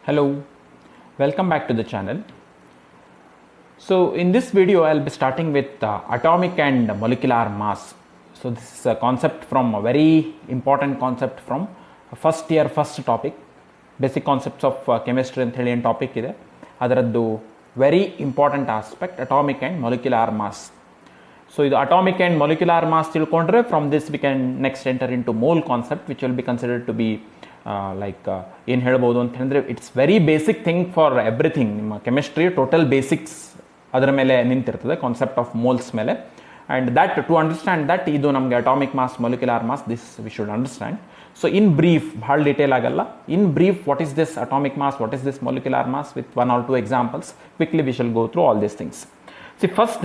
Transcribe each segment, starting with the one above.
Hello, welcome back to the channel. So in this video I'll be starting with atomic and molecular mass. So this is a concept from a very important concept from first year first topic, basic concepts of chemistry ಅಂತ ಹೇಳಿ ಏನು topic ಇದೆ, ಅದರದ್ದು very important aspect atomic and molecular mass. So ಇದು atomic and molecular mass ತಿಳ್ಕೊಂಡ್ರೆ from this we can next enter into mole concept which will be considered to be ಏನು ಹೇಳ್ಬೋದು ಅಂತ ಹೇಳಿದ್ರೆ it's very basic thing for everything. ನಿಮ್ಮ chemistry total basics ಅದರ ಮೇಲೆ ನಿಂತಿರ್ತದೆ, ಕಾನ್ಸೆಪ್ಟ್ ಆಫ್ ಮೋಲ್ಸ್ ಮೇಲೆ. And that to understand that ಇದು ನಮಗೆ atomic mass molecular mass this we should understand. So in brief, ಭಾಳ ಡೀಟೇಲ್ ಆಗಲ್ಲ, in brief what is this atomic mass, what is this molecular mass with 1 or 2 examples. Quickly we shall go through all these things. See, first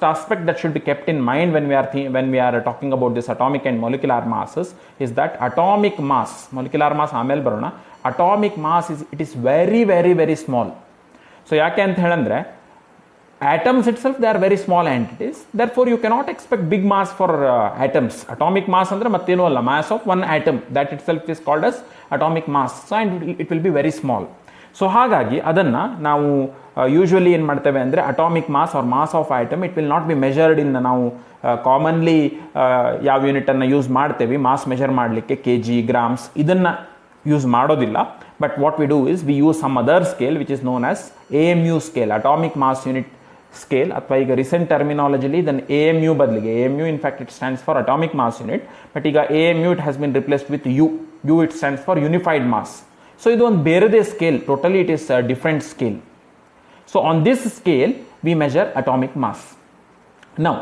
aspect that should be kept in mind when we are talking about this atomic and molecular masses is that atomic mass, molecular mass ಆಮೇಲೆ ಬರೋಣ, atomic mass is very very very small. So ಯಾಕೆ ಅಂತ ಹೇಳಂದ್ರೆ atoms itself they are very small entities, therefore you cannot expect big mass for atoms. Atomic mass ಅಂದ್ರೆ ಮತ್ತೇನೂ ಅಲ್ಲ, mass of one atom, that itself is called as atomic mass. So and it will be very small. So ಹಾಗಾಗಿ ಅದನ್ನು ನಾವು usually ಏನು ಮಾಡ್ತೇವೆ ಅಂದರೆ atomic mass or mass of item it will not be measured in, ನಾವು commonly ಯಾವ ಯೂನಿಟನ್ನು use ಮಾಡ್ತೇವೆ ಮಾಸ್ ಮೆಜರ್ ಮಾಡಲಿಕ್ಕೆ, ಕೆ ಜಿ, ಗ್ರಾಮ್ಸ್, ಇದನ್ನು ಯೂಸ್ ಮಾಡೋದಿಲ್ಲ. But what we do is we use some other scale which is known as AMU scale, atomic mass unit scale. ಅಥವಾ ಈಗ recent ಟರ್ಮಿನಾಲಜಿಲಿ ಇದನ್ನು AMU ಬದಲಿಗೆ, AMU in fact it stands for atomic mass unit, but ಈಗ AMU it has been replaced with U it stands for unified mass. So ಇದು ಒಂದು ಬೇರೆದೇ scale, totally it is different scale. So on this scale we measure atomic mass. Now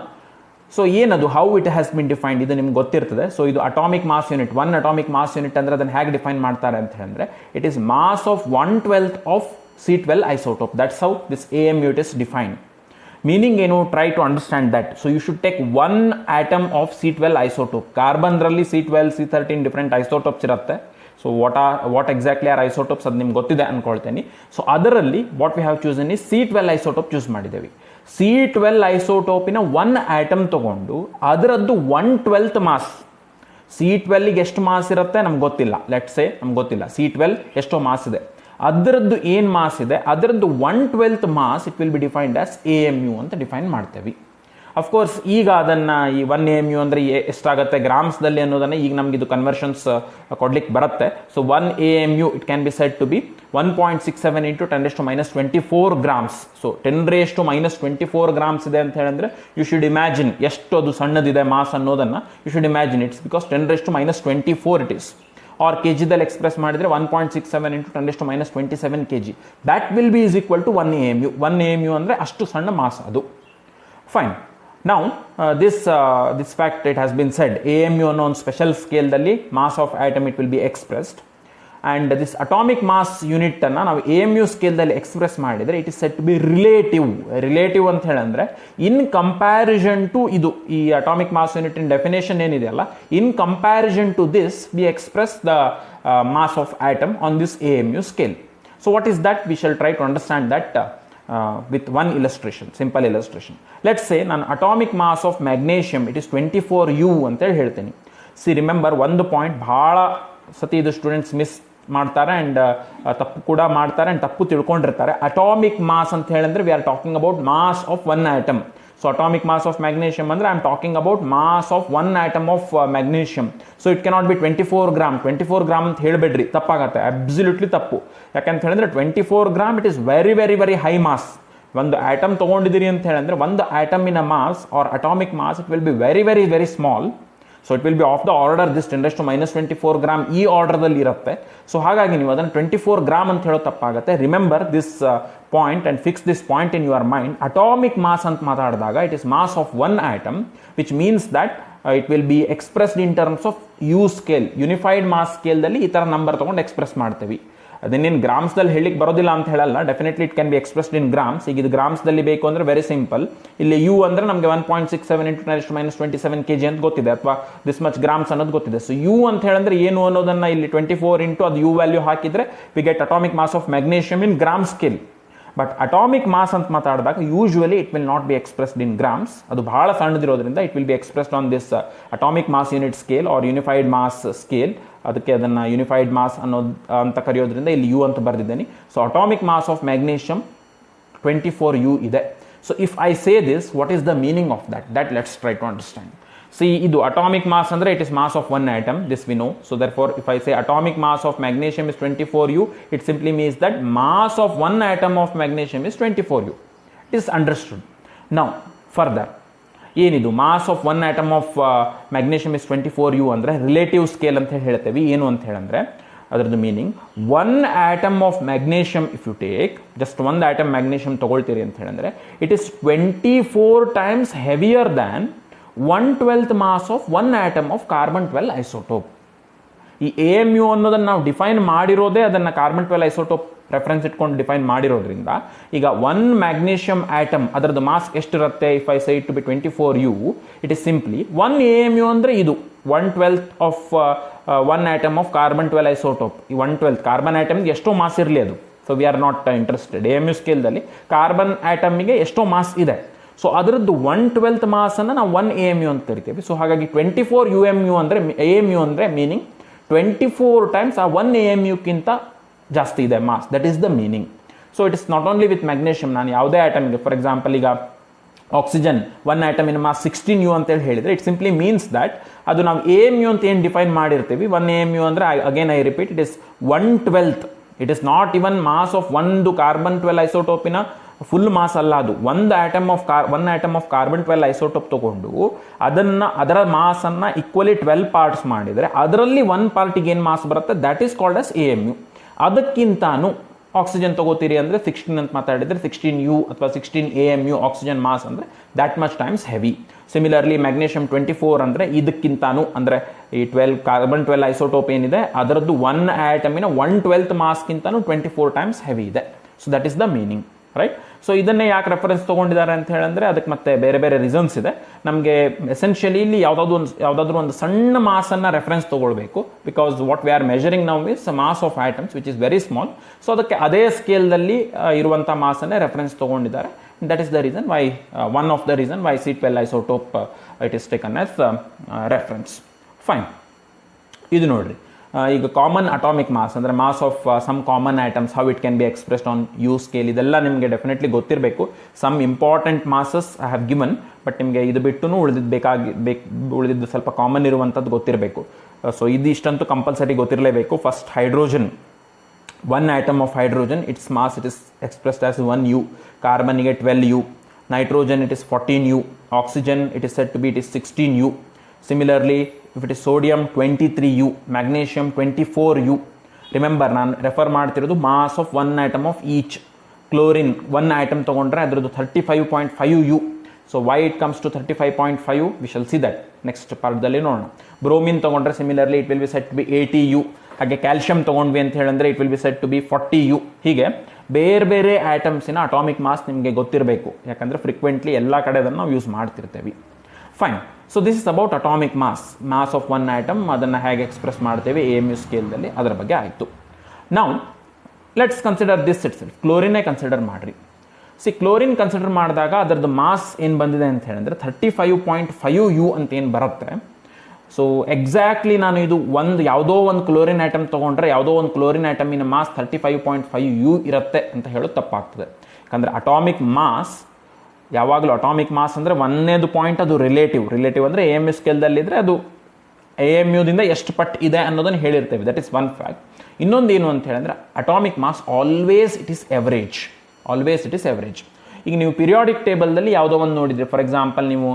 so ಏನದು, how it has been defined, ಇದು ನಿಮ್ಗೆ ಗೊತ್ತಿರ್ತದೆ. So ಇದು atomic mass unit, one atomic mass unit ಅಂದರೆ ಅದನ್ನು ಹೇಗೆ ಡಿಫೈನ್ ಮಾಡ್ತಾರೆ ಅಂತ ಹೇಳಿದ್ರೆ it is mass of 1/12 of C12 isotope. That's how this AMU it is defined. Meaning ಏನು, try to understand that. So you should take one atom of C12 isotope. ಕಾರ್ಬನ್ರಲ್ಲಿ C12, C13 different isotopes ಇರುತ್ತೆ. So what exactly are isotopes ಅದು ನಿಮ್ಗೆ ಗೊತ್ತಿದೆ ಅನ್ಕೊಳ್ತೇನೆ. So ಅದರಲ್ಲಿ what we have chosen ಈ C12 isotope choose ಮಾಡಿದ್ದೇವೆ. C12 ಐಸೋಟೋಪಿನ ಒನ್ ಆಟಮ್ ತಗೊಂಡು ಅದರದ್ದು 1/12 ಮಾಸ್, C12ಗೆ ಎಷ್ಟು ಮಾಸ್ ಇರುತ್ತೆ ನಮ್ಗೆ ಗೊತ್ತಿಲ್ಲ, ಲೆಟ್ಸ್ ಸೇ ನಮ್ಗೆ ಗೊತ್ತಿಲ್ಲ C12 ಎಷ್ಟೋ ಮಾಸ್ ಇದೆ, ಅದರದ್ದು ಏನು ಮಾಸ್ ಇದೆ ಅದರದ್ದು 1/12 mass it will be defined as AMU ಅಂತ ಡಿಫೈನ್ ಮಾಡ್ತೇವೆ. ಅಫ್ಕೋರ್ಸ್ ಈಗ ಅದನ್ನು ಈ 1 AMU ಅಂದರೆ ಎಷ್ಟಾಗುತ್ತೆ ಗ್ರಾಮ್ಸ್ದಲ್ಲಿ ಅನ್ನೋದನ್ನು ಈಗ ನಮ್ಗೆ ಇದು ಕನ್ವರ್ಷನ್ಸ್ ಕೊಡ್ಲಿಕ್ಕೆ ಬರುತ್ತೆ. So 1 AMU it can be said to be 1.67 × 10⁻24 grams. So 10⁻24 grams ಇದೆ ಅಂತ ಹೇಳಿದ್ರೆ ಯು ಶುಡ್ ಇಮ್ಯಾಜಿನ್ ಎಷ್ಟು ಅದು ಸಣ್ಣದಿದೆ ಮಾಸ್ ಅನ್ನೋದನ್ನು you should imagine. It's because 10⁻24 it is. Or K ಜಿದಲ್ಲಿ ಎಕ್ಸ್ಪ್ರೆಸ್ ಮಾಡಿದರೆ 1.67 × 10⁻27 kg. That will be is equal to 1 AMU. 1 AMU ಅಂದರೆ ಅಷ್ಟು ಸಣ್ಣ ಮಾಸ್ ಅದು. Fine. Now this fact it has been said AMU ಅನ್ನೋ ಒಂದು ಸ್ಪೆಷಲ್ ಸ್ಕೇಲ್ದಲ್ಲಿ mass of atom it will be expressed. And this atomic mass unit ಅನ್ನು ನಾವು AMU ಸ್ಕೇಲ್ದಲ್ಲಿ ಎಕ್ಸ್ಪ್ರೆಸ್ ಮಾಡಿದರೆ it is set to be relative ಅಂತ ಹೇಳಂದ್ರೆ ಇನ್ ಕಂಪ್ಯಾರಿಸನ್ ಟು ಇದು ಈ atomic mass unit in definition ಏನಿದೆಯಲ್ಲ, in comparison to this we express the mass of atom on this AMU scale. So what is that? We shall try to understand that with one illustration, simple illustration. Let's say ನಾನು atomic mass of magnesium it is 24U ಅಂತೇಳಿ ಹೇಳ್ತೀನಿ. C remember, ಒಂದು point ಭಾಳ ಸತಿ ಇದು students miss ಮಾಡ್ತಾರೆ and ತಪ್ಪು ಕೂಡ ಮಾಡ್ತಾರೆ ಆ್ಯಂಡ್ ತಪ್ಪು ತಿಳ್ಕೊಂಡಿರ್ತಾರೆ. ಅಟಾಮಿಕ್ ಮಾಸ್ ಅಂತ ಹೇಳಿದ್ರೆ we are talking about mass of one atom. So atomic mass of magnesium ಅಂದರೆ I am talking about mass of one atom of magnesium. So it cannot be 24 gram. 24 gram ಅಂತ ಹೇಳಬೇಡ್ರಿ, ತಪ್ಪಾಗತ್ತೆ, absolutely ತಪ್ಪು. ಯಾಕಂತ ಹೇಳಿದ್ರೆ 24 gram it is very very very high mass. ಒಂದು atom ತೊಗೊಂಡಿದ್ದೀರಿ ಅಂತ ಹೇಳಿದ್ರೆ ಒಂದು ಆಟಮಿನ mass or atomic mass it will be very very very small. So it will B of the order this 10⁻24 gram ಈ ಆರ್ಡರ್ದಲ್ಲಿ ಇರುತ್ತೆ. ಸೊ ಹಾಗಾಗಿ ನೀವು ಅದನ್ನು 24 ಗ್ರಾಮ್ ಅಂತ ಹೇಳೋ ತಪ್ಪಾಗುತ್ತೆ. Remember this point and fix this point in your mind. Atomic mass ಅಂತ ಮಾತಾಡಿದಾಗ it is mass of one atom which means that it will be expressed in terms of U scale. Unified mass ಸ್ಕೇಲ್ದಲ್ಲಿ ಈ ಥರ number ತೊಗೊಂಡು express ಮಾಡ್ತೀವಿ. ಅದನ್ನೇನು ಗ್ರಾಮ್ಸ್ದಲ್ಲಿ ಹೇಳಿಕ್ಕೆ ಬರೋದಿಲ್ಲ ಅಂತ ಹೇಳಲ್ಲ, definitely it can be expressed in grams. ಈಗ ಇದು ಗ್ರಾಮ್ಸ್ದಲ್ಲಿ ಬೇಕು ಅಂದರೆ ವೆರಿ ಸಿಂಪಲ್. ಇಲ್ಲಿ ಯು ಅಂದರೆ ನಮಗೆ 1.67 × 10⁻27 kg ಅಂತ ಗೊತ್ತಿದೆ, ಅಥವಾ ದಿಸ್ ಮಚ್ ಗ್ರಾಮ್ಸ್ ಅನ್ನೋದು ಗೊತ್ತಿದೆ. ಸೊ ಯು ಅಂತ ಹೇಳಿದ್ರೆ ಏನು ಅನ್ನೋದನ್ನು ಇಲ್ಲಿ 24 ಇಂಟು ಅದು ಯು ವ್ಯಾಲ್ಯೂ ಹಾಕಿದರೆ we get atomic mass of magnesium in gram scale. But atomic mass ಅಂತ ಮಾತಾಡಿದಾಗ usually it will not be expressed in grams. ಅದು ಬಹಳ ಸಣ್ಣದಿರೋದ್ರಿಂದ it will be expressed on this atomic mass unit scale or unified mass scale ಅದಕ್ಕೆ ಅದನ್ನು unified mass ಅನ್ನೋದು ಅಂತ ಕರೆಯೋದ್ರಿಂದ ಇಲ್ಲಿ ಯು ಅಂತ ಬರೆದಿದ್ದೇನೆ. So atomic mass of magnesium 24 U ಇದೆ. So if I say this, what is the meaning of that let's try to understand. See, ಇದು atomic mass ಅಂದ್ರೆ it is mass of one atom, this we know. So therefore if I say atomic mass of magnesium is 24U, it simply means that mass of one atom of magnesium is 24U. It is understood. Now further, ಏನಿದು mass of one atom of magnesium is 24U ಅಂದ್ರೆ relative scale ಅಂತ ಹೇಳ್ತೇವೆ. ಏನು ಅಂತ ಹೇಳಿದ್ರೆ ಅದರದ್ದು meaning, one atom of magnesium if you take, just ಒಂದು atom magnesium ತಗೊಳ್ತೀರಿ ಅಂತ ಹೇಳಿದ್ರೆ it is 24 times heavier than 1/12 mass of one atom of carbon 12 isotope. ಈ AMU ಅನ್ನೋದನ್ನು ನಾವು ಡಿಫೈನ್ ಮಾಡಿರೋದೇ ಅದನ್ನು ಕಾರ್ಬನ್ 12 ಐಸೋಟೋಪ್ ರೆಫರೆನ್ಸ್ ಇಟ್ಕೊಂಡು ಡಿಫೈನ್ ಮಾಡಿರೋದ್ರಿಂದ, ಈಗ ಒನ್ ಮ್ಯಾಗ್ನೀಷಿಯಮ್ ಆಟಮ್ ಅದರದ್ದು ಮಾಸ್ ಎಷ್ಟಿರುತ್ತೆ, if I say it to be 24U, it is simply one AMU ಅಂದರೆ ಇದು 1/12 of one atom of carbon 12 isotope. ಈ 1/12 ಕಾರ್ಬನ್ ಆಟಮ್ಗೆ ಎಷ್ಟೋ ಮಾಸ್ ಇರಲಿ ಅದು. So we are not interested. AMU ಸ್ಕೇಲ್ದಲ್ಲಿ ಕಾರ್ಬನ್ ಆಟಮ್ಗೆ ಎಷ್ಟೋ ಮಾಸ್ ಇದೆ. ಸೊ ಅದರದ್ದು 1/12 ಮಾಸನ್ನು ನಾವು 1 AMU ಅಂತ ಕರಿತೀವಿ. ಸೊ ಹಾಗಾಗಿ 24 UMU ಅಂದರೆ AMU ಅಂದರೆ ಮೀನಿಂಗ್ 24 times ಆ 1 AMUಕ್ಕಿಂತ ಜಾಸ್ತಿ ಇದೆ mass. That is the meaning. So it is not only with magnesium. ನಾನು ಯಾವುದೇ ಆಟಮ್ಗೆ, ಫಾರ್ ಎಕ್ಸಾಂಪಲ್ ಈಗ ಆಕ್ಸಿಜನ್ ಒನ್ ಆಟಮಿನ ಮಾಸ್ 16U ಅಂತೇಳಿ ಹೇಳಿದರೆ ಇಟ್ ಸಿಂಪ್ಲಿ ಮೀನ್ಸ್ ದಟ್ ಅದು ನಾವು AMU ಅಂತ ಏನು ಡಿಫೈನ್ ಮಾಡಿರ್ತೀವಿ, 1 AMU ಅಂದರೆ again I repeat, it is 1/12. It is not even mass of ಒಂದು ಕಾರ್ಬನ್ 12 ಐಸೋಟೋಪಿನ ಫುಲ್ ಮಾಸ್ ಅಲ್ಲ. ಅದು ಒಂದು ಆಟಮ್ ಆಫ್ ಕಾರ್ಬನ್ 12 ಐಸೋಟೋಪ್ ತಗೊಂಡು ಅದರ ಮಾಸನ್ನು ಈಕ್ವಲಿ 12 ಪಾರ್ಟ್ಸ್ ಮಾಡಿದರೆ ಅದರಲ್ಲಿ ಒಂದು ಪಾರ್ಟಿಗೆ ಏನು ಮಾಸ್ ಬರುತ್ತೆ, that is called as AMU. ಅದಕ್ಕಿಂತಾನು ಆಕ್ಸಿಜನ್ ತಗೋತೀರಿ ಅಂದರೆ 16 ಅಂತ ಮಾತಾಡಿದರೆ 16U ಅಥವಾ 16 AMU ಆಕ್ಸಿಜನ್ ಮಾಸ್ ಅಂದರೆ that much times heavy. Similarly magnesium 24 ಅಂದರೆ ಇದಕ್ಕಿಂತಾನು, ಅಂದರೆ ಈ ಕಾರ್ಬನ್ 12 ಐಸೋಟೋಪ್ ಏನಿದೆ ಅದರದ್ದು ಒನ್ ಆಟಮಿನ 1/12 ಮಾಸ್ಗಿಂತಾನು 24 times ಹೆವಿ ಇದೆ. So that is the meaning, right? So ಇದನ್ನೇ ಯಾಕೆ ರೆಫರೆನ್ಸ್ ತೊಗೊಂಡಿದ್ದಾರೆ ಅಂತ ಹೇಳಿದ್ರೆ ಅದಕ್ಕೆ ಮತ್ತೆ ಬೇರೆ ಬೇರೆ ರೀಸನ್ಸ್ ಇದೆ. ನಮಗೆ ಎಸೆನ್ಷಿಯಲಿ ಇಲ್ಲಿ ಯಾವುದಾದ್ರೂ ಒಂದು ಸಣ್ಣ ಮಾಸನ್ನು ರೆಫರೆನ್ಸ್ ತೊಗೊಳ್ಬೇಕು. Because what we are measuring now is mass of atoms which is very small. So ಅದಕ್ಕೆ ಅದೇ ಸ್ಕೇಲ್ದಲ್ಲಿ ಇರುವಂಥ ಮಾಸನ್ನೇ ರೆಫರೆನ್ಸ್ ತೊಗೊಂಡಿದ್ದಾರೆ. That is the reason why, one of the reason why C12 isotope it is taken as reference. Fine. ಇದು ನೋಡ್ರಿ, ಈಗ common atomic mass ಅಂದರೆ mass of some common atoms, how it can be expressed on U scale, ಇದೆಲ್ಲ ನಿಮಗೆ definitely ಗೊತ್ತಿರಬೇಕು. Some important masses I have given, but ನಿಮಗೆ ಇದು ಬಿಟ್ಟು ಉಳಿದಿದ್ದು ಸ್ವಲ್ಪ ಕಾಮನ್ ಇರುವಂಥದ್ದು ಗೊತ್ತಿರಬೇಕು. ಸೊ ಇದಿಷ್ಟಂತೂ ಕಂಪಲ್ಸರಿ ಗೊತ್ತಿರಲೇಬೇಕು. First hydrogen, one atom of hydrogen, it's mass it is expressed as 1U. ಕಾರ್ಬನ್ಗೆ 12U. Nitrogen it is 14U. Oxygen it is said to be it is 16U. Similarly, if it is sodium 23U, magnesium 24U. Remember, ನಾನು refer ಮಾಡ್ತಿರೋದು mass of one atom of each. Chlorine one atom ತೊಗೊಂಡ್ರೆ ಅದರದ್ದು 35.5U. So why it comes to 35.5, we shall see that next ಪಾರ್ಟ್ದಲ್ಲಿ ನೋಡೋಣ. Bromine ತೊಗೊಂಡ್ರೆ similarly it will be set to be 80U. ಹಾಗೆ calcium ತೊಗೊಂಡ್ವಿ ಅಂತ ಹೇಳಿದ್ರೆ it will be set to be 40U. ಹೀಗೆ ಬೇರೆ ಬೇರೆ ಆಟಮ್ಸಿನ ಅಟಾಮಿಕ್ ಮಾಸ್ ನಿಮಗೆ ಗೊತ್ತಿರಬೇಕು, ಯಾಕಂದರೆ ಫ್ರೀಕ್ವೆಂಟ್ಲಿ ಎಲ್ಲ ಕಡೆ ಅದನ್ನು ನಾವು ಯೂಸ್ ಮಾಡ್ತಿರ್ತೇವೆ. Fine. So this is about atomic mass of one atom. ಅದನ್ನು ಹೇಗೆ ಎಕ್ಸ್ಪ್ರೆಸ್ ಮಾಡ್ತೇವೆ AMU ಸ್ಕೇಲ್ದಲ್ಲಿ, ಅದರ ಬಗ್ಗೆ ಆಯಿತು. ನಾವು let's consider this itself. ಕ್ಲೋರಿನೇ ಕನ್ಸಿಡರ್ ಮಾಡಿರಿ. ಕ್ಲೋರಿನ್ ಕನ್ಸಿಡರ್ ಮಾಡಿದಾಗ ಅದರದ್ದು ಮಾಸ್ ಏನು ಬಂದಿದೆ ಅಂತ ಹೇಳಿದ್ರೆ 35.5U ಅಂತ ಏನು ಬರುತ್ತೆ. ಸೊ ಎಕ್ಸಾಕ್ಟ್ಲಿ ನಾನು ಇದು ಯಾವುದೋ ಒಂದು ಕ್ಲೋರಿನ್ ಆಟಮ್ ತೊಗೊಂಡ್ರೆ ಯಾವುದೋ ಒಂದು ಕ್ಲೋರಿನ್ ಆಟಮಿನ ಮಾಸ್ 35.5U ಇರುತ್ತೆ ಅಂತ ಹೇಳೋದು ತಪ್ಪಾಗ್ತದೆ. ಯಾಕಂದರೆ ಅಟಾಮಿಕ್ ಮಾಸ್ ಯಾವಾಗಲೂ, ಅಟಾಮಿಕ್ ಮಾಸ್ ಅಂದರೆ ಒಂದೇದು ಪಾಯಿಂಟ್ ಅದು ರಿಲೇಟಿವ್ ಅಂದರೆ AMU ಸ್ಕೇಲ್ದಲ್ಲಿದ್ದರೆ ಅದು AMUದಿಂದ ಎಷ್ಟು ಪಟ್ ಇದೆ ಅನ್ನೋದನ್ನು ಹೇಳಿರ್ತೇವೆ. That is one fact. ಇನ್ನೊಂದು ಏನು ಅಂತ ಹೇಳಿದ್ರೆ atomic mass always it is average. ಈಗ ನೀವು ಪಿರಿಯಾಡಿಕ್ ಟೇಬಲ್ದಲ್ಲಿ ಯಾವುದೋ ಒಂದು ನೋಡಿದ್ರಿ, ಫಾರ್ ಎಕ್ಸಾಂಪಲ್ ನೀವು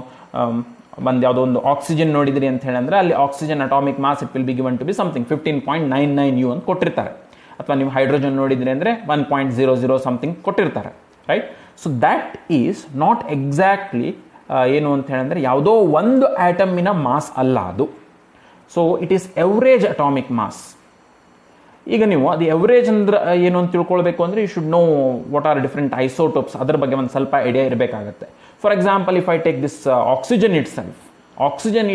ಯಾವುದೋ ಒಂದು ಆಕ್ಸಿಜನ್ ನೋಡಿದ್ರಿ ಅಂತ ಹೇಳಿದ್ರೆ ಅಲ್ಲಿ oxygen atomic mass it will be given to be something 15.99U ಅಂತ ಕೊಟ್ಟಿರ್ತಾರೆ. ಅಥವಾ ನೀವು ಹೈಡ್ರೋಜನ್ ನೋಡಿದ್ರಿ ಅಂದರೆ 1.00 ಸಮಥಿಂಗ್ ಕೊಟ್ಟಿರ್ತಾರೆ, right? So that is not exactly ಏನು ಅಂತ ಹೇಳಿದ್ರೆ ಯಾವುದೋ ಒಂದು ಆಟಮಿನ ಮಾಸ್ ಅಲ್ಲ ಅದು. So it is average atomic mass. ಈಗ ನೀವು ಅದು ಎವರೇಜ್ ಅಂದ್ರೆ ಏನು ಅಂತ ತಿಳ್ಕೊಳ್ಬೇಕು ಅಂದರೆ you should know what are different isotopes, ಅದ್ರ ಬಗ್ಗೆ ಒಂದು ಸ್ವಲ್ಪ ಐಡಿಯಾ ಇರಬೇಕಾಗತ್ತೆ. For example, if I take this oxygen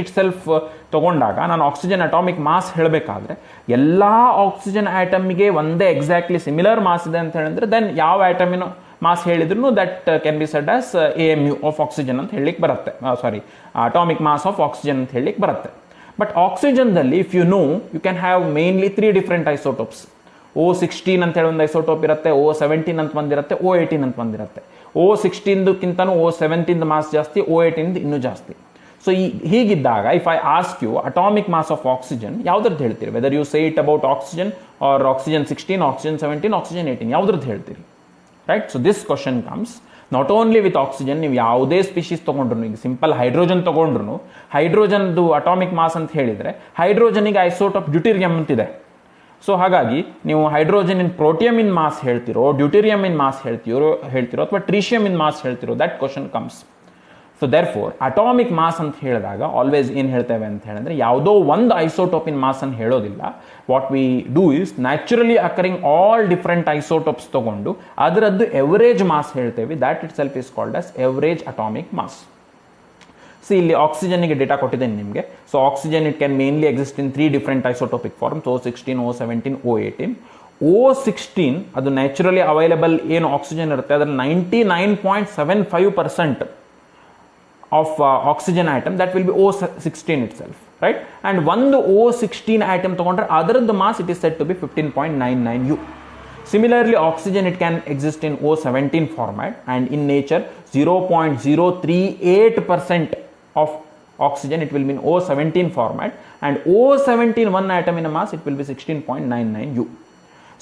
itself ತೊಗೊಂಡಾಗ ನಾನು ಆಕ್ಸಿಜನ್ ಅಟಾಮಿಕ್ ಮಾಸ್ ಹೇಳಬೇಕಾದ್ರೆ ಎಲ್ಲ ಆಕ್ಸಿಜನ್ ಆಟಮಿಗೆ ಒಂದೇ ಎಕ್ಸಾಕ್ಟ್ಲಿ ಸಿಮಿಲರ್ ಮಾಸ್ ಇದೆ ಅಂತ ಹೇಳಿದ್ರೆ ದೆನ್ ಯಾವ ಆಟಮಿನ ಮಾಸ್ ಹೇಳಿದ್ರು that can be shed as AMU of oxygen ಅಂತ ಹೇಳಲಿಕ್ಕೆ ಬರುತ್ತೆ. ಅಟಾಮಿಕ್ ಮಾಸ್ ಆಫ್ ಆಕ್ಸಿಜನ್ ಅಂತ ಹೇಳಲಿಕ್ಕೆ ಬರುತ್ತೆ. ಬಟ್ ಆಕ್ಸಿಜನ್ದಲ್ಲಿ if you know you can have mainly 3 different isotopes. O16 ಅಂತ ಹೇಳಿ ಒಂದು ಐಸೋಟೋಪ್ ಇರುತ್ತೆ, O17 ಅಂತ ಬಂದಿರುತ್ತೆ, O18 ಅಂತ ಬಂದಿರುತ್ತೆ. O16ಕಿಂತನೂ O17 ಮಾಸ್ ಜಾಸ್ತಿ, O18 ಇನ್ನೂ ಜಾಸ್ತಿ. ಸೊ ಹೀಗಿದ್ದಾಗ if I ask you atomic mass of oxygen ಯಾವ್ದ್ರದ್ದು ಹೇಳ್ತೀರಿ? Whether you say it about oxygen or oxygen 16, oxygen 17, oxygen 18, ಯಾವ್ದ್ರದ್ದು ಹೇಳ್ತೀರಿ? Right. So this question comes not only with oxygen. ನೀವು ಯಾವುದೇ ಸ್ಪೀಶೀಸ್ ತೊಗೊಂಡ್ರು, ಈಗ ಸಿಂಪಲ್ ಹೈಡ್ರೋಜನ್ ತೊಗೊಂಡ್ರು, ಹೈಡ್ರೋಜನ್ದು ಅಟಾಮಿಕ್ ಮಾಸ್ ಅಂತ ಹೇಳಿದರೆ ಹೈಡ್ರೋಜನಿಗೆ ಐಸೋಟೋಪ್ ಡ್ಯೂಟೀರಿಯಂ ಅಂತಿದೆ. ಸೊ ಹಾಗಾಗಿ ನೀವು ಹೈಡ್ರೋಜನ್ ಇನ್ ಪ್ರೋಟಿಯಮ್ ಇನ್ ಮಾಸ್ ಹೇಳ್ತಿರೋ, ಡ್ಯೂಟೀರಿಯಮ್ ಇನ್ ಮಾಸ್ ಹೇಳ್ತಿರೋ ಅಥವಾ ಟ್ರೀಶಿಯಮ್ ಇನ್ ಮಾಸ್ ಹೇಳ್ತಿರೋ, that question comes. So therefore atomic mass ಅಂತ ಹೇಳಿದಾಗ ಆಲ್ವೇಸ್ ಏನು ಹೇಳ್ತೇವೆ ಅಂತ ಹೇಳಿದ್ರೆ ಯಾವುದೋ ಒಂದು ಐಸೋಟೋಪಿನ್ ಮಾಸ್ ಅನ್ನು ಹೇಳೋದಿಲ್ಲ. What we do is naturally occurring all different isotopes ತಗೊಂಡು ಅದರದ್ದು ಎವರೇಜ್ ಮಾಸ್ ಹೇಳ್ತೇವೆ. That itself is called as average atomic mass. See ಇಲ್ಲಿ ಆಕ್ಸಿಜನ್ಗೆ ಡೇಟಾ ಕೊಟ್ಟಿದ್ದೇನೆ ನಿಮಗೆ. So oxygen it can mainly exist in 3 different isotopic forms, O16, O17, O18. O16 ಅದು naturally available ಏನು oxygen ಇರುತ್ತೆ ಅದರಲ್ಲಿ 99.75% of oxygen atom that will be O16 itself, right? And ಒಂದು O16 atom ತಗೊಂಡ್ರೆ ಅದರದ್ದು mass it is said to be 15.99 U. Similarly, oxygen it can exist in O17 format, and in nature 0.038% of oxygen it will be in O17 format, and O17 one atom in a mass it will be 16.99 U.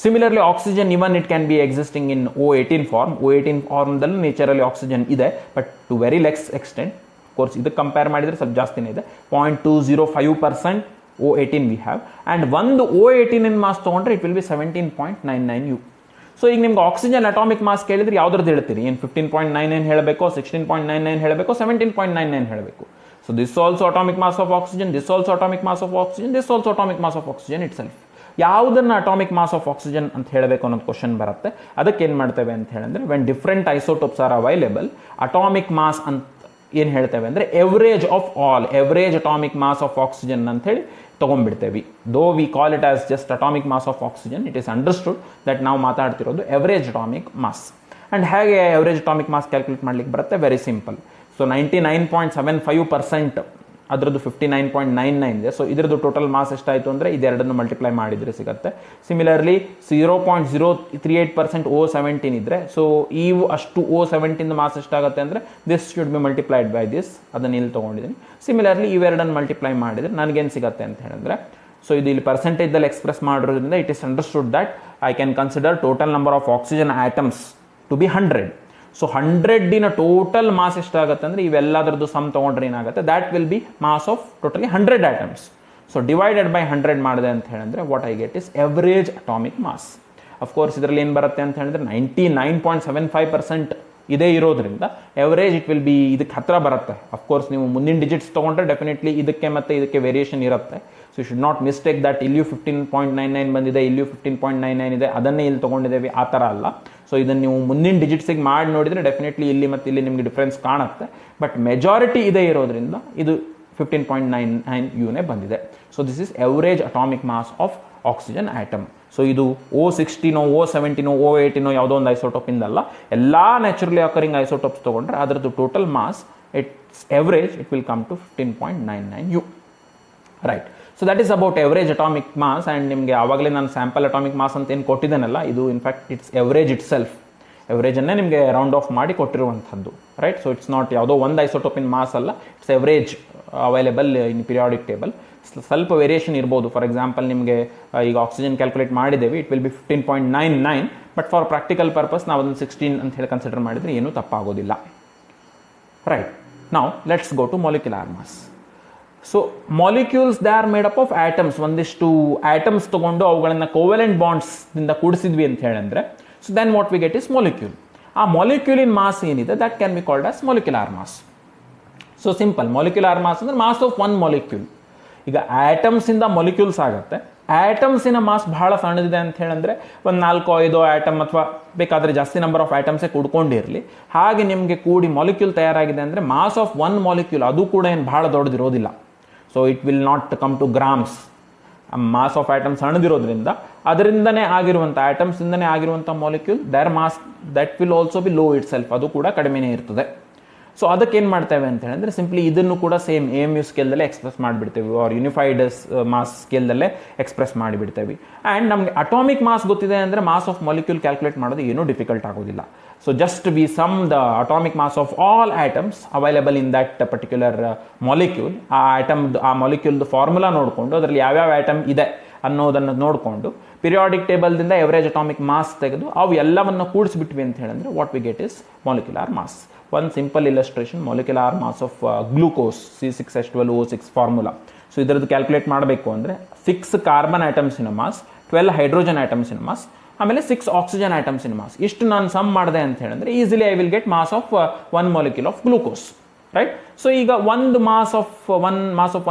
Similarly, oxygen even it can be existing in O18 form. O18 form dallu naturally oxygen ide, but to very less extent. Of course, idu compare madidre ಸ್ವಲ್ಪ ಜಾಸ್ತಿನೇ ಇದೆ. 0.205% O18 we have, and ಒಂದು O18 in mass ತಗೊಂಡ್ರೆ it will be 17.99 U. So ಈಗ ನಿಮ್ಗೆ oxygen atomic mass ಕೇಳಿದ್ರೆ ಯಾವ್ದ್ರದ್ದು ಹೇಳ್ತೀರಿ? ಏನು 15.99 ಹೇಳಬೇಕು, 16.99 ಹೇಳಬೇಕು, 17.99 ಹೇಳಬೇಕು? So this also atomic mass of oxygen, this also atomic mass of oxygen, this also atomic mass of oxygen itself. ಯಾವುದನ್ನು ಅಟಾಮಿಕ್ ಮಾಸ್ ಆಫ್ ಆಕ್ಸಿಜನ್ ಅಂತ ಹೇಳಬೇಕು ಅನ್ನೋದು ಕ್ವಶನ್ ಬರುತ್ತೆ. ಅದಕ್ಕೆ ಏನು ಮಾಡ್ತೇವೆ ಅಂತ ಹೇಳಿದ್ರೆ when different isotopes are available, atomic mass ಅಂತ ಏನು ಹೇಳ್ತೇವೆ ಅಂದರೆ average of all, average atomic mass of oxygen ಅಂತ ಹೇಳಿ ತೊಗೊಂಡ್ಬಿಡ್ತೇವೆ. Though we call it as just atomic mass of oxygen, it is understood that ನಾವು ಮಾತಾಡ್ತಿರೋದು ಎವರೇಜ್ ಅಟಾಮಿಕ್ ಮಾಸ್. ಆ್ಯಂಡ್ ಹೇಗೆ ಎವರೇಜ್ ಅಟಾಮಿಕ್ ಮಾಸ್ ಕ್ಯಾಲ್ಕುಲೇಟ್ ಮಾಡ್ಲಿಕ್ಕೆ ಬರುತ್ತೆ? Very simple. ಸೊ 99.75% ಅದರದ್ದು 59.99 ಇದೆ. ಸೊ ಇದರದ್ದು ಟೋಟಲ್ ಮಾಸ್ ಎಷ್ಟಾಯಿತು ಅಂದರೆ ಇದೆರಡನ್ನು ಮಲ್ಟಿಪ್ಲೈ ಮಾಡಿದರೆ ಸಿಗುತ್ತೆ. ಸಿಮಿಲರ್ಲಿ 0.038% O17 ಇದ್ದರೆ, ಸೊ ಇವು ಅಷ್ಟು O17 ಮಾಸ್ ಎಷ್ಟಾಗುತ್ತೆ ಅಂದರೆ this should be multiplied by this, ಅದನ್ನು ಇಲ್ಲಿ ತೊಗೊಂಡಿದ್ದೀನಿ. ಸಿಮಿಲರ್ಲಿ ಇವೆರಡನ್ನು ಮಲ್ಟಿಪ್ಲೈ ಮಾಡಿದರೆ ನನಗೇನು ಸಿಗುತ್ತೆ ಅಂತ ಹೇಳಿದ್ರೆ, ಸೊ ಇದು ಇಲ್ಲಿ ಪರ್ಸೆಂಟೇಜ್ದಲ್ಲಿ ಎಕ್ಸ್ಪ್ರೆಸ್ ಮಾಡಿರೋದ್ರಿಂದ it is understood that I can consider total number of oxygen atoms to be 100. So 100 total mass ಎಷ್ಟಾಗುತ್ತೆ ಅಂದರೆ ಇವೆಲ್ಲದರದ್ದು ಸಮ್ ತೊಗೊಂಡ್ರೆ ಏನಾಗುತ್ತೆ, that will be mass of totally 100 atoms. So divided by 100 ಮಾಡಿದೆ ಅಂತ ಹೇಳಿದ್ರೆ what I get is average atomic mass. Of course ಇದರಲ್ಲಿ ಏನು ಬರುತ್ತೆ ಅಂತ ಹೇಳಿದ್ರೆ 99.75% ಇದೇ ಇರೋದ್ರಿಂದ ಎವರೇಜ್ ಇಟ್ ವಿಲ್ ಬಿ ಇದಕ್ಕೆ ಹತ್ರ ಬರುತ್ತೆ. ಅಫ್ಕೋರ್ಸ್ ನೀವು ಮುಂದಿನ ಡಿಜಿಟ್ಸ್ ತೊಗೊಂಡ್ರೆ ಡೆಫಿನೆಟ್ಲಿ ಇದಕ್ಕೆ ಮತ್ತು ಇದಕ್ಕೆ ವೇರಿಯೇಷನ್ ಇರುತ್ತೆ. So you should not mistake that ಇಲ್ಲಿಯೂ 15.99 ಬಂದಿದೆ, ಇಲ್ಲಿಯೂ 15.99 ಇದೆ, ಅದನ್ನೇ ಇಲ್ಲಿ ತೊಗೊಂಡಿದ್ದೇವೆ, ಆ ಥರ ಅಲ್ಲ. ಸೊ ಇದನ್ನು ನೀವು ಮುಂದಿನ ಡಿಜಿಟ್ಸಿಗೆ ಮಾಡಿ ನೋಡಿದರೆ ಡೆಫಿನೆಟ್ಲಿ ಇಲ್ಲಿ ಮತ್ತು ಇಲ್ಲಿ ನಿಮಗೆ ಡಿಫ್ರೆನ್ಸ್ ಕಾಣುತ್ತೆ. ಬಟ್ ಮೆಜಾರಿಟಿ ಇದೇ ಇರೋದ್ರಿಂದ ಇದು 15.99 ಯುನೇ ಬಂದಿದೆ. So this is average atomic mass of oxygen atom. So ಇದು O16, O17, O18 ಯಾವುದೋ ಒಂದು ಐಸೋಟೋಪಿಂದಲ್ಲ, ಎಲ್ಲ ನ್ಯಾಚುರಲಿ ಅಕರಿಂಗ್ ಐಸೋಟೋಪ್ಸ್ ತೊಗೊಂಡ್ರೆ ಅದರದ್ದು total mass it's average it will come to 15.99 U. Right. So that is about average atomic mass. And ನಿಮಗೆ ಆವಾಗಲೇ ನಾನು sample atomic mass ಅಂತ ಏನು ಕೊಟ್ಟಿದ್ದೇನಲ್ಲ, ಇದು in fact it's average itself, ಎವರೇಜನ್ನೇ ನಿಮಗೆ ರೌಂಡ್ ಆಫ್ ಮಾಡಿ ಕೊಟ್ಟಿರುವಂಥದ್ದು. ರೈಟ್. ಸೊ ಇಟ್ಸ್ ನಾಟ್ ಯಾವುದೋ ಒಂದು ಐಸೋಟೋಪಿನ್ ಮಾಸ್ ಅಲ್ಲ, it's average available in periodic table. ಸ್ವಲ್ಪ ವೇರಿಯೇಷನ್ ಇರ್ಬೋದು. ಫಾರ್ ಎಕ್ಸಾಂಪಲ್ ನಿಮಗೆ ಈಗ ಆಕ್ಸಿಜನ್ ಕ್ಯಾಲ್ಕುಲೇಟ್ ಮಾಡಿದ್ದೇವೆ, it will be 15.99, but for practical purpose ನಾವು ಅದನ್ನು 16 ಅಂತ ಹೇಳಿ ಕನ್ಸಿಡರ್ ಮಾಡಿದರೆ ಏನೂ ತಪ್ಪಾಗೋದಿಲ್ಲ. ರೈಟ್. ನಾವು let's go to molecular mass. So molecules they are made up of atoms. ಒಂದಿಷ್ಟು ಆಟಮ್ಸ್ ತೊಗೊಂಡು ಅವುಗಳನ್ನು ಕೋವೆಲೆಂಟ್ ಬಾಂಡ್ಸ್ನಿಂದ ಕೂಡಿಸಿದ್ವಿ ಅಂತ ಹೇಳಿದ್ರೆ, so then what we get is molecule. ಆ ಮಾಲಿಕ್ಯೂಲಿನ್ ಮಾಸ್ ಏನಿದೆ that can be called as molecular mass. So simple, molecular mass ಅಂದರೆ ಮಾಸ್ ಆಫ್ ಒನ್ ಮಾಲಿಕ್ಯೂಲ್. ಈಗ ಆಟಮ್ಸಿಂದ ಮಾಲಿಕ್ಯೂಲ್ಸ್ ಆಗುತ್ತೆ. ಆಟಮ್ಸಿನ ಮಾಸ್ ಬಹಳ ಸಣ್ಣದಿದೆ ಅಂತ ಹೇಳಿದ್ರೆ ಒಂದು 4-5 ಆಟಮ್ ಅಥವಾ ಬೇಕಾದರೆ ಜಾಸ್ತಿ ನಂಬರ್ ಆಫ್ ಆಟಮ್ಸೇ ಕೂಡ್ಕೊಂಡಿರಲಿ, ಹಾಗೆ ನಿಮಗೆ ಕೂಡಿ ಮಾಲಿಕ್ಯೂಲ್ ತಯಾರಾಗಿದೆ ಅಂದರೆ ಮಾಸ್ ಆಫ್ ಒನ್ ಮಾಲಿಕ್ಯೂಲ್ ಅದು ಕೂಡ ಏನು ಭಾಳ ದೊಡ್ಡದಿರೋದಿಲ್ಲ. So it will not come to grams. Mass of atoms ಸಣ್ಣದಿರೋದ್ರಿಂದ ಅದರಿಂದನೇ ಆಗಿರುವಂಥ ಆಟಮ್ಸಿಂದನೇ ಆಗಿರುವಂಥ molecule their mass that will also be low itself, ಅದು ಕೂಡ ಕಡಿಮೆನೇ ಇರ್ತದೆ. ಸೊ ಅದಕ್ಕೆ ಏನು ಮಾಡ್ತೇವೆ ಅಂತ ಹೇಳಿದ್ರೆ ಸಿಂಪ್ಲಿ ಇದನ್ನು ಕೂಡ ಸೇಮ್ AMU ಸ್ಕೇಲ್ದಲ್ಲೇ ಎಕ್ಸ್ಪ್ರೆಸ್ ಮಾಡಿಬಿಡ್ತೇವೆ, ಆರ್ ಯುನಿಫೈಡ್ ಮಾಸ್ ಸ್ಕೇಲ್ದಲ್ಲೇ ಎಕ್ಸ್ಪ್ರೆಸ್ ಮಾಡಿಬಿಡ್ತೇವೆ. ಆ್ಯಂಡ್ ನಮಗೆ ಅಟಾಮಿಕ್ ಮಾಸ್ ಗೊತ್ತಿದೆ ಅಂದರೆ ಮಾಸ್ ಆಫ್ ಮಾಲಿಕ್ಯೂಲ್ ಕ್ಯಾಲ್ಕುಲೇಟ್ ಮಾಡೋದು ಏನೂ ಡಿಫಿಕಲ್ಟ್ ಆಗೋದಿಲ್ಲ. So just we sum the atomic mass of all atoms available in that particular molecule. ಆ ಮಾಲಿಕ್ಯೂಲ್ದು ಫಾರ್ಮುಲಾ ನೋಡಿಕೊಂಡು ಅದರಲ್ಲಿ ಯಾವ್ಯಾವ ಆಟಮ್ ಇದೆ ಅನ್ನೋದನ್ನು ನೋಡಿಕೊಂಡು ಪಿರಿಯಾಡಿಕ್ ಟೇಬಲ್ದಿಂದ ಎವರೇಜ್ ಅಟಾಮಿಕ್ ಮಾಸ್ ತೆಗೆದು ಅವು ಎಲ್ಲವನ್ನು ಕೂಡಿಸ್ಬಿಟ್ವಿ ಅಂತ ಹೇಳಿದ್ರೆ what we get is molecular mass. One simple illustration, molecular mass of glucose C6H12O6 formula. So ಇದರದ್ದು ಕ್ಯಾಲ್ಕುಲೇಟ್ ಮಾಡಬೇಕು ಅಂದರೆ 6 carbon atoms in mass, 12 hydrogen atoms in mass, ಆಮೇಲೆ 6 ಆಕ್ಸಿಜನ್ ಆಟಮ್ಸ್ ಇನ್ ಮಾಸ್. ಇಷ್ಟು ನಾನು ಸಮ್ ಮಾಡಿದೆ ಅಂತ ಹೇಳಿದ್ರೆ easily I will get mass of 1 molecule of glucose, right. So ಈಗ ಒಂದು mass of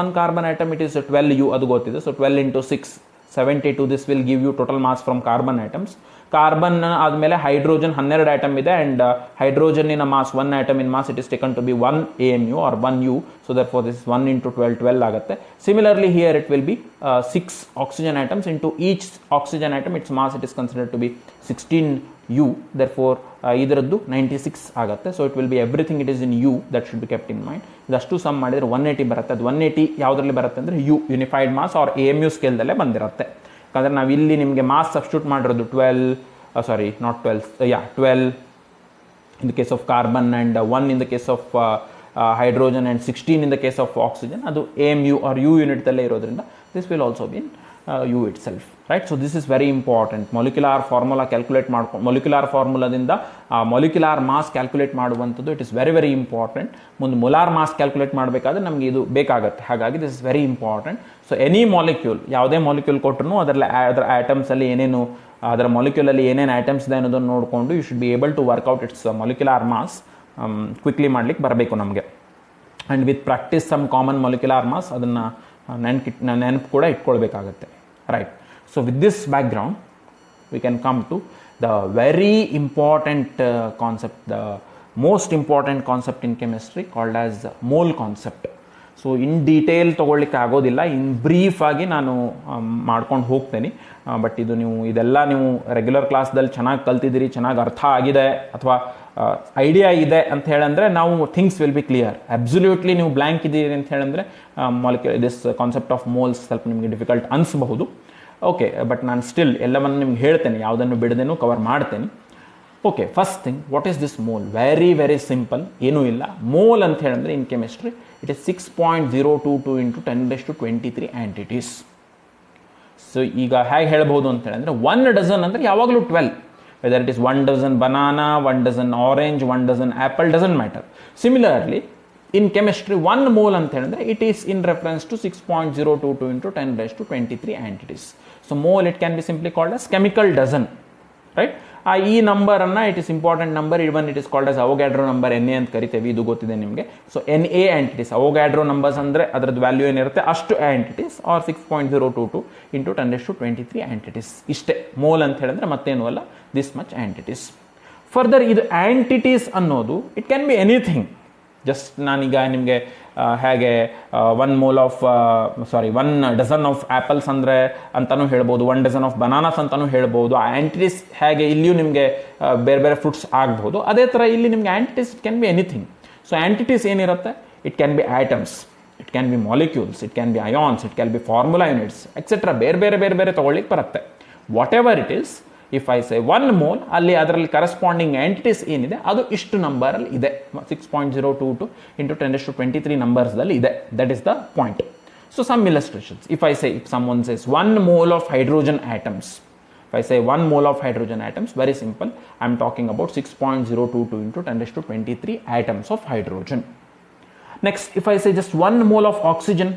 one carbon atom it is 12U, ಅದು ಗೊತ್ತಿದೆ. So 12 into 6 72, this will give you total mass from carbon atoms. Carbon ಆದಮೇಲೆ hydrogen 12 atom ಇದೆ, and ಹೈಡ್ರೋಜನ್ನಿನ mass 1 atom in mass it is taken to be 1 AMU or 1U. So therefore this 1 into 12 ಆಗುತ್ತೆ. Similarly here it will be 6 oxygen atoms into each oxygen atom its mass it is considered to be 16U. Therefore ಇದರದ್ದು 96 ಆಗುತ್ತೆ. So it will be everything it is in U, that should be kept in mind. ಇದಷ್ಟು sum ಮಾಡಿದರೆ 180 ಬರುತ್ತೆ. ಅದು 180 ಯಾವುದರಲ್ಲಿ ಬರುತ್ತೆ ಅಂದರೆ U, unified mass or AMU ಸ್ಕೇಲ್ದಲ್ಲೇ ಬಂದಿರುತ್ತೆ. ಯಾಕಂದರೆ ನಾವು ಇಲ್ಲಿ ನಿಮಗೆ ಮಾಸ್ ಸಬ್ಸ್ಟಿಟ್ಯೂಟ್ ಮಾಡಿರೋದು 12 in the case of carbon and 1 in the case of hydrogen and 16 in the case of oxygen. ಅದು AMU or U unit ದಲ್ಲೇ ಇರೋದ್ರಿಂದ this will also be in U itself, right? So this is very important. Molecular formula calculate ಮಾಡ್ಕೊಂಡು molecular formulaದಿಂದ molecular mass calculate ಮಾಡುವಂಥದ್ದು it is very important. ಮುಂದೆ molar mass calculate ಮಾಡಬೇಕಾದ್ರೆ ನಮಗೆ ಇದು ಬೇಕಾಗುತ್ತೆ. ಹಾಗಾಗಿ this is very important. So any molecule, ಯಾವುದೇ molecule ಕೊಟ್ಟರು ಅದರ ಆಟಮ್ಸಲ್ಲಿ ಏನೇನು, ಅದರ ಮಾಲಿಕ್ಯೂಲಲ್ಲಿ ಏನೇನು ಐಟಮ್ಸ್ ಇದೆ ಅನ್ನೋದನ್ನು ನೋಡಿಕೊಂಡು you should be able to work out its molecular mass quickly ಮಾಡ್ಲಿಕ್ಕೆ ಬರಬೇಕು ನಮಗೆ. And with practice some common molecular mass ಅದನ್ನು ನೆನಪು ಕೂಡ ಇಟ್ಕೊಳ್ಬೇಕಾಗತ್ತೆ, right. So with this background we can come to the very important concept, the most important concept in chemistry called as mole concept. So in detail ತೊಗೊಳ್ಲಿಕ್ಕೆ ಆಗೋದಿಲ್ಲ, in ಬ್ರೀಫಾಗಿ ನಾನು ಮಾಡ್ಕೊಂಡು ಹೋಗ್ತೇನೆ. But ಇದೆಲ್ಲ ನೀವು ರೆಗ್ಯುಲರ್ ಕ್ಲಾಸ್ದಲ್ಲಿ ಚೆನ್ನಾಗಿ ಕಲ್ತಿದ್ದೀರಿ, ಚೆನ್ನಾಗಿ ಅರ್ಥ ಆಗಿದೆ ಅಥವಾ ಐಡಿಯಾ ಇದೆ ಅಂತ ಹೇಳಂದರೆ ನಾವು things will be clear. Absolutely ನೀವು ಬ್ಲ್ಯಾಂಕ್ ಇದ್ದೀರಿ ಅಂತ ಹೇಳಂದರೆ ದಿಸ್ ಕಾನ್ಸೆಪ್ಟ್ ಆಫ್ ಮೋಲ್ಸ್ ಸ್ವಲ್ಪ ನಿಮಗೆ ಡಿಫಿಕಲ್ಟ್ ಅನಿಸಬಹುದು. ಓಕೆ, ಬಟ್ ನಾನು ಸ್ಟಿಲ್ ಎಲ್ಲವನ್ನು ನಿಮ್ಗೆ ಹೇಳ್ತೇನೆ, ಯಾವುದನ್ನು ಬಿಡದೇನೂ ಕವರ್ ಮಾಡ್ತೇನೆ. Okay, first thing, what is this mole? Very simple, ಏನೂ ಇಲ್ಲ. ಮೋಲ್ ಅಂತ ಹೇಳಿದ್ರೆ in chemistry it is 6.022 into 10⁻23 entities. So ಈಗ ಹೇಗೆ ಹೇಳ್ಬೋದು ಅಂತ ಹೇಳಿದ್ರೆ 1 ಡಜನ್ ಅಂದರೆ ಯಾವಾಗಲೂ 12, whether it is 1 dozen banana, 1 dozen orange, 1 dozen apple, doesn't matter. Similarly in chemistry 1 mole ಅಂತ ಹೇಳಿದ್ರೆ it is in reference to 6.022 into 10⁻23 entities. So mole it can be simply called as chemical dozen, right. ಈ ನಂಬರನ್ನು it is important number, even it is called as Avogadro number, NA ಅಂತ ಕರಿತೇವೆ, ಇದು ಗೊತ್ತಿದೆ ನಿಮಗೆ. So NA entities, Avogadro numbers ಅಂದರೆ ಅದರದ್ದು value ಏನಿರುತ್ತೆ ಅಷ್ಟು ಆ್ಯಂಟಿಟೀಸ್, ಆರ್ 6.022 into 10⁻23 ಆ್ಯಂಟಿಟೀಸ್. ಇಷ್ಟೇ ಮೋಲ್ ಅಂತ ಹೇಳಿದ್ರೆ ಮತ್ತೇನು ಅಲ್ಲ, ದಿಸ್ ಮಚ್ ಆ್ಯಂಟಿಟೀಸ್. ಫರ್ದರ್ ಇದು ಆ್ಯಂಟಿಟೀಸ್ ಅನ್ನೋದು it can be anything. Just ನಾನೀಗ ನಿಮಗೆ ಹೇಗೆ 1 ಡಜನ್ ಆಫ್ ಆ್ಯಪಲ್ಸ್ ಅಂದರೆ ಅಂತಲೂ ಹೇಳ್ಬೋದು, 1 ಡಜನ್ ಆಫ್ ಬನಾನಾಸ್ ಅಂತಲೂ ಹೇಳ್ಬೋದು. ಆ ಆ್ಯಂಟಿಟೀಸ್ ಹೇಗೆ ಇಲ್ಲಿಯೂ ನಿಮಗೆ ಬೇರೆ ಫ್ರೂಟ್ಸ್ ಆಗ್ಬೋದು, ಅದೇ ಥರ ಇಲ್ಲಿ ನಿಮಗೆ entities it can be anything. So entities ಏನಿರುತ್ತೆ, it can be atoms, it can be molecules, it can be ions, it can be formula units etcetera, ಬೇರೆ ತೊಗೊಳ್ಳಿಕ್ಕೆ ಬರುತ್ತೆ. Whatever it is, if I say 1 mole, ಅಲ್ಲಿ ಅದರಲ್ಲಿ corresponding ಆ್ಯಂಟಿಟೀಸ್ ಏನಿದೆ ಅದು ಇಷ್ಟು ನಂಬರಲ್ಲಿ ಇದೆ, 6.022 into 10⁻23 ನಂಬರ್ಸ್ದಲ್ಲಿ ಇದೆ. That is the point. So some illustrations. If someone says 1 mole of hydrogen atoms, if I say 1 mole of hydrogen atoms, very simple, I am talking about 6.022 into 10⁻23 atoms of hydrogen. Next, if I say just 1 mole of oxygen,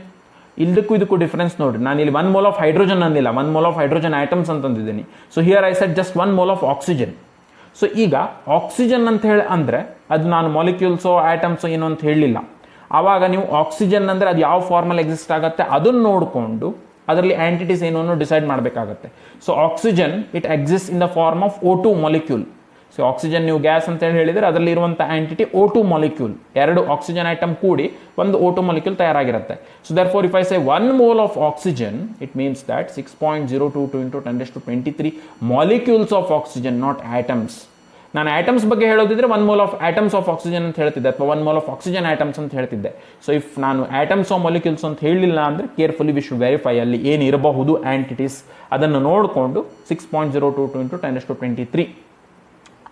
ಇದಕ್ಕೂ difference ನೋಡ್ರಿ. ನಾನು ಇಲ್ಲಿ 1 mole of hydrogen ಅಂದಿಲ್ಲ, 1 mole of hydrogen atoms ಅಂತಂದಿದ್ದೀನಿ. So here I said just 1 mole of oxygen. ಸೊ ಈಗ oxygen ಅಂತ ಹೇಳಿ ಅಂದರೆ ಅದು ನಾನು ಮಾಲಿಕ್ಯೂಲ್ಸೋ ಆಟಮ್ಸೋ ಏನೋ ಅಂತ ಹೇಳಲಿಲ್ಲ. ಆವಾಗ ನೀವು ಆಕ್ಸಿಜನ್ ಅಂದರೆ ಅದು ಯಾವ ಫಾರ್ಮಲ್ಲಿ ಎಕ್ಸಿಸ್ಟ್ ಆಗುತ್ತೆ ಅದನ್ನು ನೋಡಿಕೊಂಡು ಅದರಲ್ಲಿ ಆ್ಯಂಟಿಟೀಸ್ ಏನು ಅನ್ನೋ ಡಿಸೈಡ್ ಮಾಡಬೇಕಾಗತ್ತೆ. So oxygen it exist in the form of O2 molecule. So oxygen ನೀವು ಗ್ಯಾಸ್ ಅಂತ ಹೇಳಿ ಹೇಳಿದರೆ ಅದರಲ್ಲಿ ಇರುವಂಥ ಆ್ಯಂಟಿಟಿ O2 ಮಾಲಿಕ್ಯೂಲ್, 2 ಆಕ್ಸಿಜನ್ ಐಟಮ್ ಕೂಡಿ ಒಂದು O2 ಮಾಲಿಕ್ಯೂಲ್ ತಯಾರಾಗಿರುತ್ತೆ. So therefore if I say 1 mole of oxygen, it means that 6.022 into 10⁻23 molecules of oxygen, not atoms. ನಾನು ಆಟಮ್ಸ್ ಬಗ್ಗೆ ಹೇಳೋದಿದ್ರೆ 1 mole of atoms of oxygen ಅಂತ ಹೇಳ್ತಿದ್ದೆ, ಅಥವಾ 1 mole ಆಫ್ ಆಕ್ಸಿಜನ್ ಆಟಮ್ಸ್ ಅಂತ ಹೇಳ್ತಿದ್ದೆ. ಸೊ ಇಫ್ ನಾನು atoms of molecules ಅಂತ ಹೇಳಿಲ್ಲ ಅಂದರೆ ಕೇರ್ಫುಲಿ ವಿ ಶುಡ್ ವೆರಿಫೈ ಅಲ್ಲಿ ಏನಿರಬಹುದು ಆಂಟಿಟೀಸ್, ಅದನ್ನು ನೋಡಿಕೊಂಡು 6.022 × 10⁻23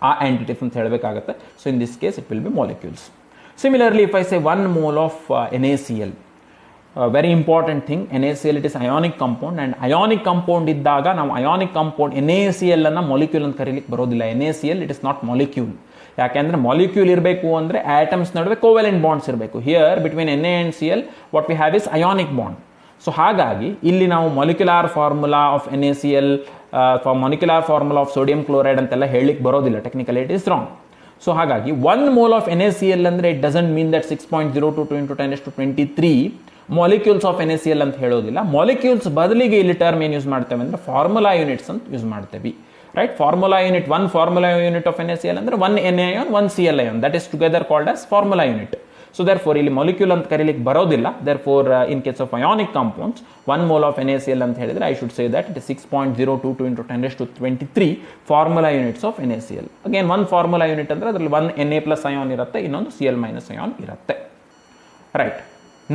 ಆ ಆಂಟಿಟೀಸ್ ಅಂತ ಹೇಳಬೇಕಾಗುತ್ತೆ. So in this case it will be molecules. Similarly if I say 1 mole of NaCl, very important thing, NaCl it is ionic compound, and ionic compound ಇದ್ದಾಗ ನಾವು ionic compound NaCl ಅನ್ನು ಮಾಲಿಕ್ಯೂಲ್ ಅಂತ ಕರೀಲಿಕ್ಕೆ ಬರೋದಿಲ್ಲ. NaCl it is not molecule. ಯಾಕೆಂದ್ರೆ molecule ಇರಬೇಕು ಅಂದರೆ atoms ನಡುವೆ ಕೋವೆಲೆಂಟ್ ಬಾಂಡ್ಸ್ ಇರಬೇಕು. Here between Na and Cl what we have is ionic bond. So ಹಾಗಾಗಿ ಇಲ್ಲಿ ನಾವು ಮಾಲಿಕ್ಯುಲಾರ್ ಫಾರ್ಮುಲಾ ಆಫ್ NaCl ಅಥವಾ molecular formula of sodium chloride ಅಂತೆಲ್ಲ ಹೇಳಲಿಕ್ಕೆ ಬರೋದಿಲ್ಲ, technically it is wrong. So ಹಾಗಾಗಿ 1 mole ಆಫ್ NaCl ಅಂದರೆ it doesn't mean that 6.022 × 10⁻23 molecules of NaCl ಅಂತ ಹೇಳೋದಿಲ್ಲ. ಮಾಲಿಕ್ಯೂಲ್ಸ್ ಬದಲಿಗೆ ಇಲ್ಲಿ ಟರ್ಮ್ ಏನು ಯೂಸ್ ಮಾಡ್ತೇವೆ ಅಂದರೆ ಫಾರ್ಮುಲಾ ಯೂನಿಟ್ಸ್ ಅಂತ ಯೂಸ್ ಮಾಡ್ತೇವೆ, right. Formula unit, 1 formula unit of NaCl ಅಂದರೆ 1 Na ion 1 Cl ion, that is together called as formula unit. So therefore ಇಲ್ಲಿ ಮಾಲಿಕ್ಯೂಲ್ ಅಂತ ಕರೀಲಿಕ್ಕೆ ಬರೋದಿಲ್ಲ. Therefore in case of ionic compounds 1 mole of NaCl ಅಂತ ಹೇಳಿದ್ರೆ I should say that it is 6.022 × 10⁻23 formula units of NaCl. Again 1 formula unit ಅಂದರೆ ಅದರಲ್ಲಿ 1 Na plus ion ಇರುತ್ತೆ, ಇನ್ನೊಂದು Cl ಮೈನಸ್ ಅಯಾನ್ ಇರುತ್ತೆ, right.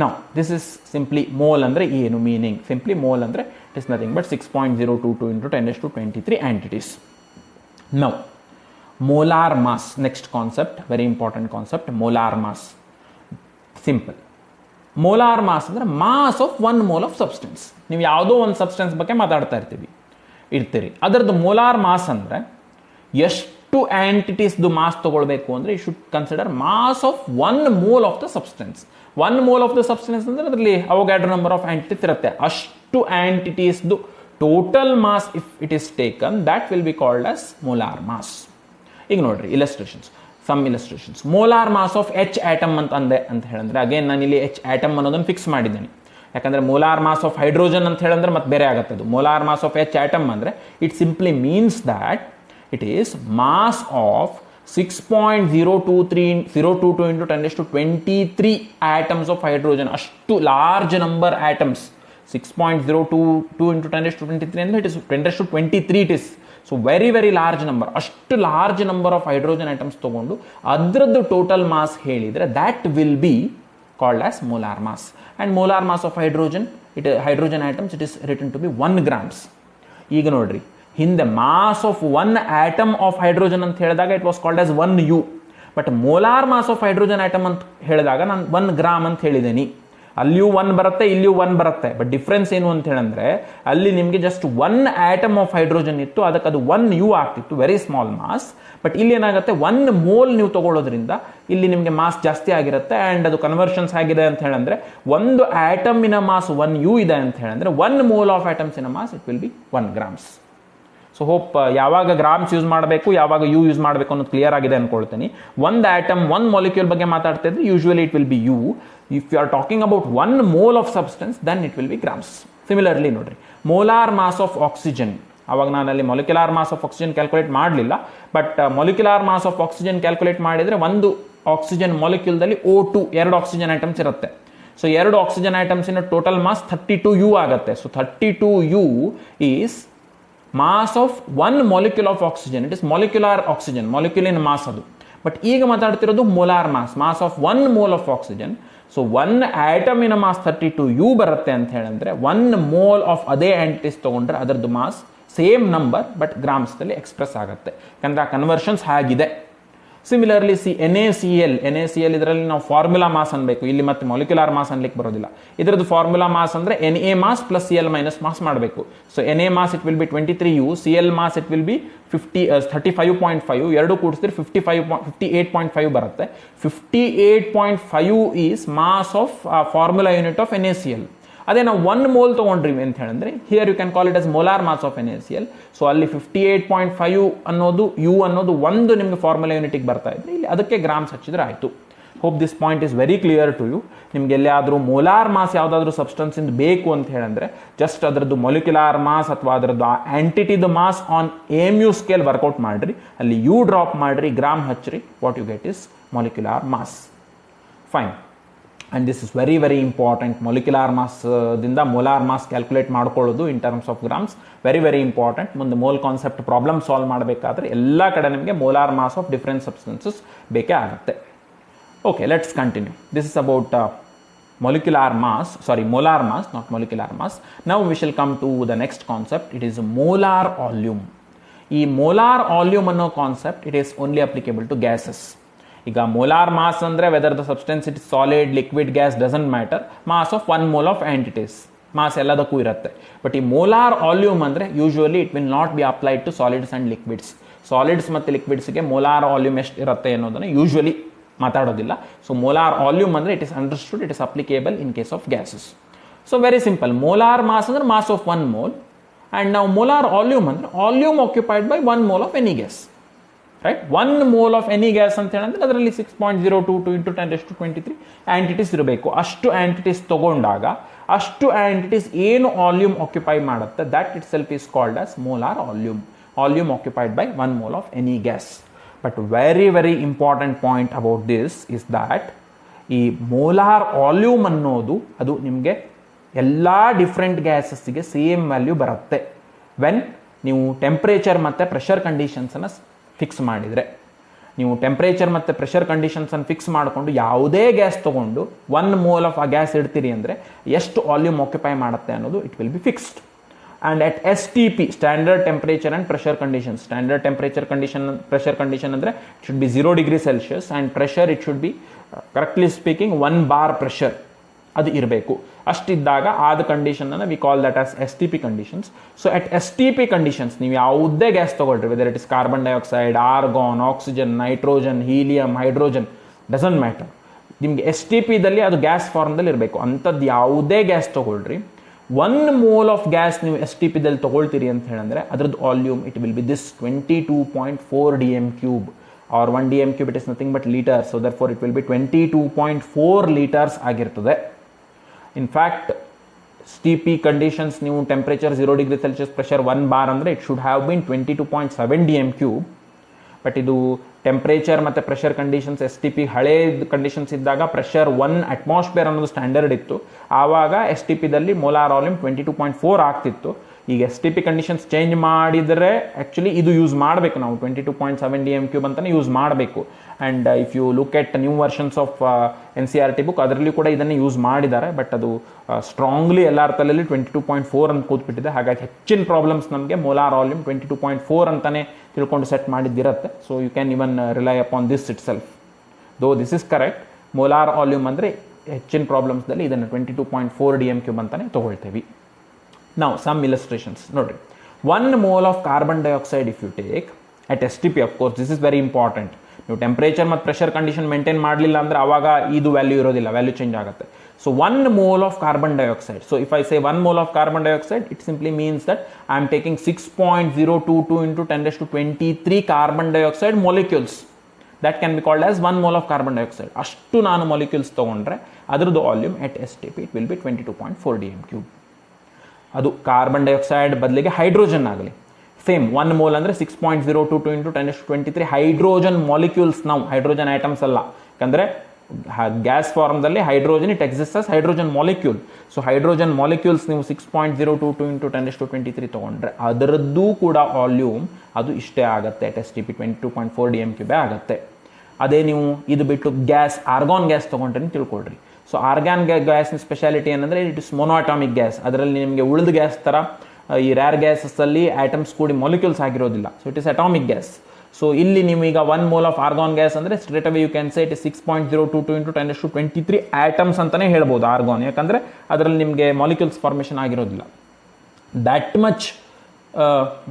Now this is simply mole ಅಂದ್ರೆ ಏನು meaning? Simply mole ಅಂದರೆ it is nothing but 6.022 × 10⁻23 ಆಂಟಿಟೀಸ್. Now molar mass, next concept, very important concept, molar mass. Simple. Molar mass ಅಂದರೆ mass of 1 mole of substance. ನೀವು ಯಾವುದೋ ಒಂದು substance ಬಗ್ಗೆ ಮಾತಾಡ್ತಾ ಇರ್ತೀರಿ, ಅದರದ್ದು ಮೋಲಾರ್ ಮಾಸ್ ಅಂದರೆ ಎಷ್ಟು ಆಂಟಿಟೀಸ್ದು ಮಾಸ್ ತಗೊಳ್ಬೇಕು ಅಂದರೆ you should consider mass of 1 mole of the substance. 1 mole of the substance ಅಂದರೆ ಅದರಲ್ಲಿ ಅವೋಗಾಡ್ರೋ ನಂಬರ್ ಆಫ್ ಆಂಟಿಟೀಸ್ ಇರುತ್ತೆ. ಅಷ್ಟು ಆಂಟಿಟೀಸ್ದು total mass if it is taken that will be called as molar mass. ಈಗ ನೋಡ್ರಿ illustrations, some illustrations. Molar mass of H atom ಅಂತ ಹೇಳಿದ್ರೆ again ನಾನು ಇಲ್ಲಿ H ಆಟಮ್ ಅನ್ನೋದನ್ನು ಫಿಕ್ಸ್ ಮಾಡಿದ್ದೇನೆ. ಯಾಕಂದರೆ ಮೋಲಾರ್ ಮಾಸ್ ಆಫ್ ಹೈಡ್ರೋಜನ್ ಅಂತ ಹೇಳಿದ್ರೆ ಮತ್ತೆ ಬೇರೆ ಆಗುತ್ತೆ. ಅದು molar mass of H atom ಅಂದರೆ it simply means that it is mass of 6.022 × 10⁻23 atoms of hydrogen. ಅಷ್ಟು ಲಾರ್ಜ್ ನಂಬರ್ ಆಟಮ್ಸ್. 6.022 × 10⁻23 ಅಂದರೆ it is 10⁻23 it is. So very very large number. ಅಷ್ಟು large number of hydrogen atoms ತೊಗೊಂಡು ಅದರದ್ದು total mass ಹೇಳಿದರೆ that will be called as molar mass. And molar mass of hydrogen atoms it is written to be 1 grams. ಈಗ ನೋಡ್ರಿ, ಹಿಂದೆ mass of 1 atom of hydrogen ಅಂತ ಹೇಳಿದಾಗ it was called as 1 U. But molar mass of hydrogen atom ಅಂತ ಹೇಳಿದಾಗ ನಾನು 1 gram ಅಂತ ಹೇಳಿದ್ದೀನಿ. ಅಲ್ಲಿಯೂ 1 ಬರುತ್ತೆ, ಇಲ್ಲಿಯೂ 1 ಬರುತ್ತೆ. ಬಟ್ ಡಿಫ್ರೆನ್ಸ್ ಏನು ಅಂತ ಹೇಳಿದ್ರೆ ಅಲ್ಲಿ ನಿಮಗೆ ಜಸ್ಟ್ 1 ಆಟಮ್ ಆಫ್ ಹೈಡ್ರೋಜನ್ ಇತ್ತು, ಅದಕ್ಕೆ ಅದು 1 U ಆಗ್ತಿತ್ತು, ವೆರಿ ಸ್ಮಾಲ್ ಮಾಸ್. ಬಟ್ ಇಲ್ಲಿ ಏನಾಗುತ್ತೆ, 1 mole ನೀವು ತಗೊಳ್ಳೋದ್ರಿಂದ ಇಲ್ಲಿ ನಿಮಗೆ ಮಾಸ್ ಜಾಸ್ತಿ ಆಗಿರುತ್ತೆ. ಆ್ಯಂಡ್ ಅದು ಕನ್ವರ್ಷನ್ಸ್ ಆಗಿದೆ ಅಂತ ಹೇಳಿದ್ರೆ ಒಂದು ಆಟಮಿನ ಮಾಸ್ 1 U ಇದೆ ಅಂತ ಹೇಳಿದ್ರೆ 1 mole ಆಫ್ ಆಟಮ್ಸಿನ mass it will be 1 grams. So hope ಯಾವಾಗ ಗ್ರಾಮ್ಸ್ ಯೂಸ್ ಮಾಡಬೇಕು, ಯಾವಾಗ ಯು ಯೂಸ್ ಮಾಡಬೇಕು ಅನ್ನೋದು ಕ್ಲಿಯರ್ ಆಗಿದೆ ಅನ್ಕೊಳ್ತೀನಿ. ಒಂದು ಆಟಮ್, 1 molecule ಬಗ್ಗೆ ಮಾತಾಡ್ತಾ ಇದ್ರೆ usually it will be U. If you are talking about 1 mole of substance then it will be grams. Similarly ನೋಡ್ರಿ, ಮೋಲಾರ್ ಮಾಸ್ ಆಫ್ ಆಕ್ಸಿಜನ್. ಅವಾಗ ನಾನಲ್ಲಿ molecular mass of oxygen calculate ಮಾಡಲಿಲ್ಲ, but molecular mass of oxygen calculate ಮಾಡಿದರೆ ಒಂದು oxygen ಮಾಲಿಕ್ಯೂಲ್ದಲ್ಲಿ O2 2 oxygen atoms ಇರುತ್ತೆ. ಸೊ 2 oxygen ಐಟಮ್ಸಿನ ಟೋಟಲ್ ಮಾಸ್ 32 U ಆಗುತ್ತೆ. ಸೊ 32 U is mass of 1 molecule of oxygen. It is molecular oxygen, ಮಾಲಿಕ್ಯುಲಿನ ಮಾಸ್ ಅದು. ಬಟ್ ಈಗ ಮಾತಾಡ್ತಿರೋದು molar mass, mass of 1 mole of oxygen. So 1 ಆಟಮಿನ ಮಾಸ್ 32 U ಬರುತ್ತೆ ಅಂತ ಹೇಳಿದ್ರೆ 1 mole ಆಫ್ ಅದೇ ಆಂಟಿಟೀಸ್ ತೊಗೊಂಡ್ರೆ ಅದರದ್ದು ಮಾಸ್ ಸೇಮ್ ನಂಬರ್ ಬಟ್ ಗ್ರಾಮ್ಸ್ದಲ್ಲಿ ಎಕ್ಸ್ಪ್ರೆಸ್ ಆಗುತ್ತೆ. ಯಾಕಂದರೆ ಆ ಕನ್ವರ್ಷನ್ಸ್ ಆಗಿದೆ. ಸಿಮಿಲರ್ಲಿ NaCl ಇದರಲ್ಲಿ ನಾವು ಫಾರ್ಮುಲಾ ಮಾಸ್ ಅನ್ಬೇಕು, ಇಲ್ಲಿ ಮತ್ತೆ ಮಾಲಿಕ್ಯುಲಾರ್ ಮಾಸ್ ಅನ್ಲಿಕ್ಕೆ ಬರೋದಿಲ್ಲ. ಇದರದ್ದು ಫಾರ್ಮುಲಾ ಮಾಸ್ ಅಂದರೆ Na mass plus Cl minus mass ಮಾಡಬೇಕು. So Na mass it will be 23 U, Cl mass it will be 35.5, ಎರಡು ಕೂಡಿಸಿದ್ರೆ 58.5 ಬರುತ್ತೆ. 58.5 is mass of formula unit of NaCl. ಅದೇ ನಾವು 1 mole ತೊಗೊಂಡ್ರಿ ಅಂತ ಹೇಳಿದ್ರೆ here you can call it as molar mass of NaCl. So ಅಲ್ಲಿ 58.5 ಅನ್ನೋದು U ಅನ್ನೋದು ಒಂದು ನಿಮಗೆ ಫಾರ್ಮುಲಾ ಯೂನಿಟಿಗೆ ಬರ್ತಾ ಇದ್ರೆ ಇಲ್ಲಿ ಅದಕ್ಕೆ ಗ್ರಾಮ್ಸ್ ಹಚ್ಚಿದ್ರೆ ಆಯಿತು. Hope this point is very clear to you. ನಿಮ್ಗೆ ಎಲ್ಲಿಯಾದರೂ ಮೋಲಾರ್ ಮಾಸ್ ಯಾವುದಾದ್ರೂ ಸಬ್ಸ್ಟೆನ್ಸಿಂದ ಬೇಕು ಅಂತ ಹೇಳಿದ್ರೆ ಜಸ್ಟ್ ಅದರದ್ದು ಮೊಲಿಕ್ಯುಲಾರ್ ಮಾಸ್ ಅಥವಾ ಅದರದ್ದು ಆಂಟಿಟಿದು mass on AMU scale work out ಮಾಡಿರಿ, ಅಲ್ಲಿ U ಡ್ರಾಪ್ ಮಾಡಿರಿ, ಗ್ರಾಮ್ ಹಚ್ಚಿರಿ, what you get is molecular mass. Fine. And this is very very important. Molecular ಮಾಸ್ದಿಂದ ಮೋಲಾರ್ ಮಾಸ್ ಕ್ಯಾಲ್ಕುಲೇಟ್ ಮಾಡ್ಕೊಳ್ಳೋದು in terms of grams very very important. ಮುಂದೆ mole concept problem solve ಮಾಡಬೇಕಾದ್ರೆ ಎಲ್ಲ ಕಡೆ ನಿಮಗೆ molar mass of different substances ಬೇಕೇ ಆಗುತ್ತೆ. Okay, let's continue. This is about molar mass, not molecular mass. Now we shall come to the next concept. It is molar volume. ಈ molar volume ಅನ್ನೋ concept it is only applicable to gases. ಈಗ molar mass ಅಂದರೆ whether the substance it is solid, liquid, gas doesn't matter. Mass of 1 mole of entities mass ಎಲ್ಲದಕ್ಕೂ ಇರುತ್ತೆ. But ಈ molar volume ಅಂದರೆ usually it will not be applied to solids and liquids. Solids ಮತ್ತು ಲಿಕ್ವಿಡ್ಸ್ಗೆ molar volume ಎಷ್ಟು ಇರುತ್ತೆ ಅನ್ನೋದನ್ನು usually ಮಾತಾಡೋದಿಲ್ಲ. ಸೊ ಮೋಲಾರ್ ವಾಲ್ಯೂಮ್ ಅಂದರೆ it is understood, it is applicable in case of gases. So very simple, molar mass ಅಂದರೆ mass of 1 mole, and ನಾವು ಮೋಲಾರ್ ವಾಲ್ಯೂಮ್ ಅಂದರೆ volume occupied by 1 mole of any gas. Right, 1 mole of any gas ಅಂತ ಹೇಳಿದ್ರೆ ಅದರಲ್ಲಿ 6.022 × 10⁻23 ಆ್ಯಂಟಿಟೀಸ್ ಇರಬೇಕು. ಅಷ್ಟು ಆ್ಯಂಟಿಟೀಸ್ ತಗೊಂಡಾಗ ಅಷ್ಟು ಆ್ಯಂಟಿಟೀಸ್ ಏನು ವಾಲ್ಯೂಮ್ ಆಕ್ಯುಪೈ ಮಾಡುತ್ತೆ, that it self is called as molar volume. Volume occupied by 1 mole of any gas. But very very important point about this is that ಈ ಮೋಲಾರ್ ವಾಲ್ಯೂಮ್ ಅನ್ನೋದು ಅದು ನಿಮಗೆ ಎಲ್ಲ ಡಿಫ್ರೆಂಟ್ ಗ್ಯಾಸಸ್ಸಿಗೆ ಸೇಮ್ ವ್ಯಾಲ್ಯೂ ಬರುತ್ತೆ when ನೀವು temperature ಮತ್ತು pressure ಕಂಡೀಷನ್ಸನ್ನು fix ಮಾಡಿದರೆ. ನೀವು ಟೆಂಪ್ರೇಚರ್ ಮತ್ತು ಪ್ರೆಷರ್ ಕಂಡೀಷನ್ಸನ್ನು ಫಿಕ್ಸ್ ಮಾಡಿಕೊಂಡು ಯಾವುದೇ ಗ್ಯಾಸ್ ತೊಗೊಂಡು 1 mole ಆಫ್ ಆ ಗ್ಯಾಸ್ ಇಡ್ತೀರಿ ಅಂದರೆ ಎಷ್ಟು ವಾಲ್ಯೂಮ್ ಆಕ್ಯುಪೈ ಮಾಡುತ್ತೆ ಅನ್ನೋದು it will B fixed. And at STP, standard temperature and pressure conditions, standard temperature condition, pressure condition andre it should be 0 degrees Celsius, and pressure it should be correctly speaking 1 bar pressure adu irbeku. ಅಷ್ಟಿದ್ದಾಗ ಆದ condition ಅನ್ನು we call that as STP conditions. So at STP conditions ನೀವು ಯಾವುದೇ gas ತಗೊಳ್ರಿ, weather it is carbon dioxide, argon, oxygen, nitrogen, helium, hydrogen, doesn't matter. ನಿಮಗೆ STPದಲ್ಲಿ ಅದು gas ಫಾರ್ಮ್ದಲ್ಲಿ ಇರಬೇಕು. ಅಂಥದ್ದು ಯಾವುದೇ ಗ್ಯಾಸ್ ತಗೊಳ್ರಿ, 1 mole ಆಫ್ ಗ್ಯಾಸ್ ನೀವು STPದಲ್ಲಿ ತಗೊಳ್ತೀರಿ ಅಂತ ಹೇಳಿದ್ರೆ ಅದರದ್ದು volume it will be this 22.4 dm³ or 1 dm³ it is nothing but litre. So therefore it will be 22.4 litres ಆಗಿರ್ತದೆ. ಇನ್ಫ್ಯಾಕ್ಟ್ STP ಕಂಡೀಷನ್ಸ್ ನೀವು temperature 0 degree Celsius, pressure 1 bar ಅಂದರೆ it should have been 22.7 dm³. ಬಟ್ ಇದು temperature ಮತ್ತು pressure conditions STP ಹಳೇದು conditions ಇದ್ದಾಗ pressure 1 atmosphere ಅನ್ನೋದು standard ಇತ್ತು. ಆವಾಗ STPದಲ್ಲಿ ಮೋಲಾರ್ ವಾಲ್ಯೂಮ್ 22.4 ಆಗ್ತಿತ್ತು. ಈಗ STP ಕಂಡೀಷನ್ಸ್ ಚೇಂಜ್ ಮಾಡಿದರೆ ಆ್ಯಕ್ಚುಲಿ ಇದು ಯೂಸ್ ಮಾಡಬೇಕು ನಾವು 22.7 dm³ ಅಂತಲೇ ಯೂಸ್ ಮಾಡಬೇಕು. And if you look at new versions of NCERT book ಅದರಲ್ಲಿ ಕೂಡ ಇದನ್ನು ಯೂಸ್ ಮಾಡಿದ್ದಾರೆ. ಬಟ್ ಅದು ಸ್ಟ್ರಾಂಗ್ಲಿ ಎಲ್ಲ ಅರ್ಥದಲ್ಲಿ 22.4 ಅಂತ ಕೂತ್ಬಿಟ್ಟಿದೆ. ಹಾಗಾಗಿ ಹೆಚ್ಚಿನ ಪ್ರಾಬ್ಲಮ್ಸ್ ನಮಗೆ ಮೋಲಾರ್ ವಾಲ್ಯೂಮ್ 22.4 ಅಂತಲೇ ತಿಳ್ಕೊಂಡು ಸೆಟ್ ಮಾಡಿದ್ದಿರುತ್ತೆ. So you can even rely upon this itself. Though this is correct, molar volume ಅಂದರೆ ಹೆಚ್ಚಿನ ಪ್ರಾಬ್ಲಮ್ಸ್ದಲ್ಲಿ ಇದನ್ನು 22.4 dm³ ಅಂತಲೇ ತೊಗೊಳ್ತೇವೆ. ನಾವು ಸಮ್ ಇಲಸ್ಟ್ರೇಷನ್ಸ್ ನೋಡಿರಿ. 1 mole of carbon dioxide if you take at STP, of course this is very important. ನೀವು temperature ಮತ್ತು pressure condition maintain ಮಾಡಲಿಲ್ಲ ಅಂದರೆ ಆವಾಗ ಇದು ವ್ಯಾಲ್ಯೂ ಇರೋದಿಲ್ಲ, ವ್ಯಾಲ್ಯೂ ಚೇಂಜ್ ಆಗುತ್ತೆ. So 1 mole of carbon dioxide. So if I say 1 mole of carbon dioxide, it simply means that I am taking 6.022 × 10⁻23 carbon dioxide molecules. That can be called as 1 mole of carbon dioxide. ಅಷ್ಟು ನಾನು molecules ತೊಗೊಂಡ್ರೆ ಅದರದ್ದು volume at STP it will be 22.4 dm³. ಅದು carbon dioxide ಬದಲಿಗೆ hydrogen ಆಗಲಿ, same 1 mole ಅಂದರೆ 6.022 × 10⁻23 hydrogen molecules. ನಾವು hydrogen atoms ಅಲ್ಲ, ಯಾಕಂದರೆ ಗ್ಯಾಸ್ ಫಾರ್ಮ್ದಲ್ಲಿ hydrogen it exist as hydrogen molecule. So hydrogen molecules ನೀವು 6.022 × 10⁻23 ತೊಗೊಂಡ್ರೆ ಅದರದ್ದು ಕೂಡ ವಾಲ್ಯೂಮ್ ಅದು ಇಷ್ಟೇ ಆಗುತ್ತೆ ಎಟ್ STP 22.4 dm³ ಆಗುತ್ತೆ. ಅದೇ ನೀವು ಇದು ಬಿಟ್ಟು ಗ್ಯಾಸ್ ಆರ್ಗಾನ್ ಗ್ಯಾಸ್ ತೊಗೊಂಡ್ರೆ ತಿಳ್ಕೊಳ್ರಿ. ಸೊ ಆರ್ಗಾನ್ ಗ್ಯಾಸ್ನ ಸ್ಪೆಷಾಲಿಟಿ ಏನಂದರೆ ಇಟ್ ಇಸ್ ಮೊನೋಅಟಾಮಿಕ್ ಗ್ಯಾಸ್. ಅದರಲ್ಲಿ ನಿಮಗೆ ಉಳಿದ ಗ್ಯಾಸ್ ಥರ ಈ ರ್ಯಾರ್ ಗ್ಯಾಸಸ್ಸಲ್ಲಿ ಆಟಮ್ಸ್ ಕೂಡಿ ಮಾಲಿಕ್ಯೂಲ್ಸ್ ಆಗಿರೋದಿಲ್ಲ. So it is atomic gas. So ಇಲ್ಲಿ ನೀವು ಈಗ 1 mole ಆಫ್ ಆರ್ಗಾನ್ ಗ್ಯಾಸ್ ಅಂದರೆ straight away you can say it is 6.022 × 10⁻23 atoms ಅಂತಲೇ ಹೇಳ್ಬೋದು ಆರ್ಗಾನ್, ಯಾಕಂದರೆ ಅದರಲ್ಲಿ ನಿಮಗೆ ಮಾಲಿಕ್ಯೂಲ್ಸ್ ಫಾರ್ಮೇಷನ್ ಆಗಿರೋದಿಲ್ಲ. That much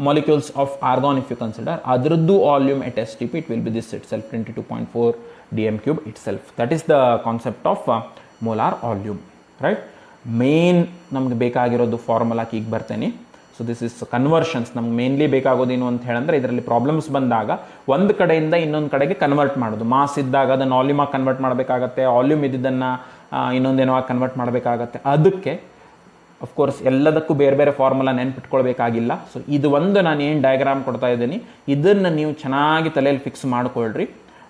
molecules of argon if you consider, ಅದರದ್ದು volume at STP it will be this itself 22.4 dm³ itself. That is the concept of molar volume, right? Main ನಮ್ಗೆ ಬೇಕಾಗಿರೋದು ಫಾರ್ಮುಲಾಕ್ಕೆ ಈಗ ಬರ್ತೇನೆ. So this is conversions. ನಮ್ಗೆ mainly ಬೇಕಾಗೋದೇನು ಅಂತ ಹೇಳಿದ್ರೆ ಇದರಲ್ಲಿ problems ಬಂದಾಗ ಒಂದು ಕಡೆಯಿಂದ ಇನ್ನೊಂದು ಕಡೆಗೆ ಕನ್ವರ್ಟ್ ಮಾಡೋದು. ಮಾಸ್ ಇದ್ದಾಗ ಅದನ್ನು ವಾಲ್ಯೂಮಾಗಿ ಕನ್ವರ್ಟ್ ಮಾಡಬೇಕಾಗತ್ತೆ, ವಾಲ್ಯೂಮ್ ಇದ್ದಿದ್ದನ್ನು ಇನ್ನೊಂದೇನೋ ಕನ್ವರ್ಟ್ ಮಾಡಬೇಕಾಗತ್ತೆ. ಅದಕ್ಕೆ ಅಫ್ಕೋರ್ಸ್ ಎಲ್ಲದಕ್ಕೂ ಬೇರೆ ಬೇರೆ ಫಾರ್ಮುಲಾ ನೆನ್ಪಿಟ್ಕೊಳ್ಬೇಕಾಗಿಲ್ಲ. ಸೊ ಇದು ಒಂದು ನಾನು ಏನು ಡಯಾಗ್ರಾಮ್ ಕೊಡ್ತಾ ಇದ್ದೀನಿ ಇದನ್ನು ನೀವು ಚೆನ್ನಾಗಿ ತಲೆಯಲ್ಲಿ ಫಿಕ್ಸ್ ಮಾಡ್ಕೊಳ್ರಿ,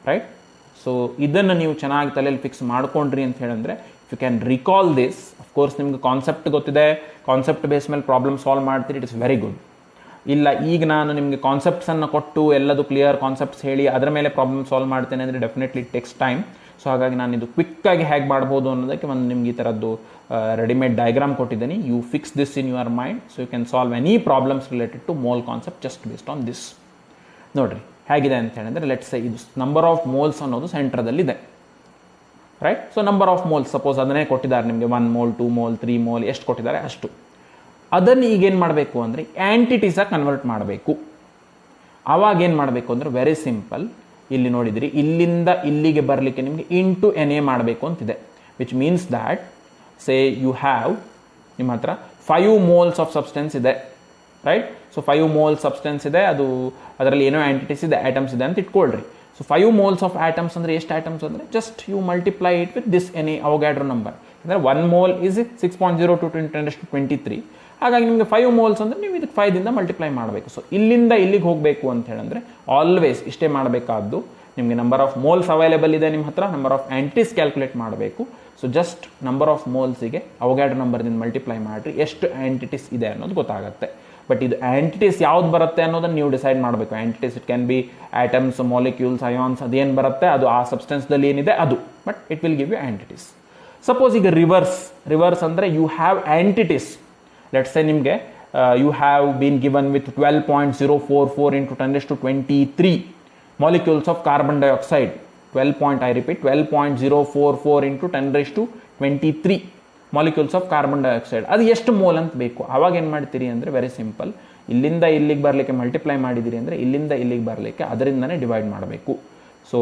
ರೈಟ್? ಸೊ ಇದನ್ನು ನೀವು ಚೆನ್ನಾಗಿ ತಲೆಯಲ್ಲಿ ಫಿಕ್ಸ್ ಮಾಡ್ಕೊಂಡ್ರಿ ಅಂತ ಹೇಳಿದ್ರೆ you can recall this, of course ನಿಮ್ಗೆ ಕಾನ್ಸೆಪ್ಟ್ ಗೊತ್ತಿದೆ, ಕಾನ್ಸೆಪ್ಟ್ ಬೇಸ್ ಮೇಲೆ ಪ್ರಾಬ್ಲಮ್ ಸಾಲ್ವ್ ಮಾಡ್ತೀರಿ, ಇಟ್ ಇಸ್ ವೆರಿ ಗುಡ್. ಇಲ್ಲ ಈಗ ನಾನು ನಿಮಗೆ ಕಾನ್ಸೆಪ್ಟ್ಸನ್ನು ಕೊಟ್ಟು ಎಲ್ಲದು ಕ್ಲಿಯರ್ ಕಾನ್ಸೆಪ್ಟ್ಸ್ ಹೇಳಿ ಅದರ ಮೇಲೆ ಪ್ರಾಬ್ಲಮ್ ಸಾಲ್ವ್ ಮಾಡ್ತೇನೆ ಅಂದರೆ definitely it takes time. So ಹಾಗಾಗಿ ನಾನು ಇದು ಕ್ವಿಕ್ಕಾಗಿ ಹೇಗೆ ಮಾಡ್ಬೋದು ಅನ್ನೋದಕ್ಕೆ ಒಂದು ನಿಮ್ಗೆ ಈ ಥರದ್ದು ರೆಡಿಮೇಡ್ ಡಯಾಗ್ರಾಮ್ ಕೊಟ್ಟಿದ್ದೀನಿ. You fix this in your mind, so you can solve any problems related to mole concept just based on this. ನೋಡಿರಿ ಹೇಗಿದೆ ಅಂತ ಹೇಳಿದ್ರೆ, ಲೆಟ್ಸ್ ಸೇ ಇದು ನಂಬರ್ ಆಫ್ ಮೋಲ್ಸ್ ಅನ್ನೋದು ಸೆಂಟ್ರದಲ್ಲಿದೆ, right. So number of moles suppose ಅದನ್ನೇ ಕೊಟ್ಟಿದ್ದಾರೆ ನಿಮಗೆ, 1 ಮೋಲ್ 2 ಮೋಲ್ 3 ಮೋಲ್ ಎಷ್ಟು ಕೊಟ್ಟಿದ್ದಾರೆ ಅಷ್ಟು. ಅದನ್ನು ಈಗೇನು ಮಾಡಬೇಕು ಅಂದರೆ ಆ್ಯಂಟಿಟೀಸಾಗಿ ಕನ್ವರ್ಟ್ ಮಾಡಬೇಕು. ಆವಾಗ ಏನು ಮಾಡಬೇಕು ಅಂದರೆ ವೆರಿ ಸಿಂಪಲ್, ಇಲ್ಲಿ ನೋಡಿದಿರಿ ಇಲ್ಲಿಂದ ಇಲ್ಲಿಗೆ ಬರಲಿಕ್ಕೆ ನಿಮಗೆ ಇಂಟು ಎನ್ ಎ ಮಾಡಬೇಕು ಅಂತಿದೆ, which means that say you have ನಿಮ್ಮ ಹತ್ರ 5 ಮೋಲ್ಸ್ ಆಫ್ ಸಬ್ಸ್ಟೆನ್ಸ್ ಇದೆ, ರೈಟ್. ಸೊ 5 ಮೋಲ್ಸ್ ಸಬ್ಸ್ಟೆನ್ಸ್ ಇದೆ, ಅದು ಅದರಲ್ಲಿ ಏನೋ ಆ್ಯಂಟಿಟೀಸ್ ಇದೆ, ಆಟಮ್ಸ್ ಇದೆ ಅಂತ ಇಟ್ಕೊಳ್ರಿ. ಸೊ 5 ಮೋಲ್ಸ್ ಆಫ್ ಆಟಮ್ಸ್ ಅಂದರೆ ಎಷ್ಟು ಆಟಮ್ಸ್ ಅಂದರೆ just you multiply it with this N A Avogadro number. ಅಂದರೆ 1 ಮೋಲ್ ಇಸ್ 6.02 × 10⁻23. ಹಾಗಾಗಿ ನಿಮಗೆ 5 ಮೋಲ್ಸ್ ಅಂದರೆ ನೀವು ಇದಕ್ಕೆ 5ದಿಂದ ಮಲ್ಟಿಪ್ಲೈ ಮಾಡಬೇಕು. ಸೊ ಇಲ್ಲಿಂದ ಇಲ್ಲಿಗೆ ಹೋಗಬೇಕು ಅಂತ ಹೇಳಿದ್ರೆ ಆಲ್ವೇಸ್ ಇಷ್ಟೇ ಮಾಡಬೇಕಾದ್ದು, ನಿಮಗೆ ನಂಬರ್ ಆಫ್ ಮೋಲ್ಸ್ ಅವೈಲೇಬಲ್ ಇದೆ ನಿಮ್ಮ ಹತ್ರ, ನಂಬರ್ ಆಫ್ ಆ್ಯಂಟಿಸ್ ಕ್ಯಾಲ್ಕುಲೇಟ್ ಮಾಡಬೇಕು. ಸೊ ಜಸ್ಟ್ ನಂಬರ್ ಆಫ್ ಮೋಲ್ಸಿಗೆ ಅವೋಗಾಡ್ರೋ ನಂಬರ್ದಿಂದ ಮಲ್ಟಿಪ್ಲೈ ಮಾಡಿರಿ, ಎಷ್ಟು ಆ್ಯಂಟಿಟಿಸ್ ಇದೆ ಅನ್ನೋದು ಗೊತ್ತಾಗುತ್ತೆ. ಬಟ್ ಇದು ಆ್ಯಂಟಿಟಿಸ್ ಯಾವ್ದು ಬರುತ್ತೆ ಅನ್ನೋದನ್ನು ನೀವು ಡಿಸೈಡ್ ಮಾಡಬೇಕು. Entities it can be atoms, molecules, ions, ಅದೇನು ಬರುತ್ತೆ ಅದು ಆ ಸಬ್ಸ್ಟೆನ್ಸ್ದಲ್ಲಿ ಏನಿದೆ ಅದು, but it will give you entities. Suppose ಈಗ ರಿವರ್ಸ್ ಅಂದರೆ you have entities. Let's say ನಿಮಗೆ you have been given with 12.044 × 10⁻23 molecules of carbon dioxide. 12.044 × 10⁻23 molecules of carbon dioxide. ಅದು ಎಷ್ಟು ಮೋಲ್ ಅಂತ ಬೇಕು. ಆವಾಗ ಏನು ಮಾಡ್ತೀರಿ ಅಂದರೆ ವೆರಿ ಸಿಂಪಲ್, ಇಲ್ಲಿಂದ ಇಲ್ಲಿಗೆ ಬರಲಿಕ್ಕೆ ಮಲ್ಟಿಪ್ಲೈ ಮಾಡಿದಿರಿ ಅಂದರೆ ಇಲ್ಲಿಂದ ಇಲ್ಲಿಗೆ ಬರಲಿಕ್ಕೆ ಅದರಿಂದನೇ ಡಿವೈಡ್ ಮಾಡಬೇಕು. ಸೊ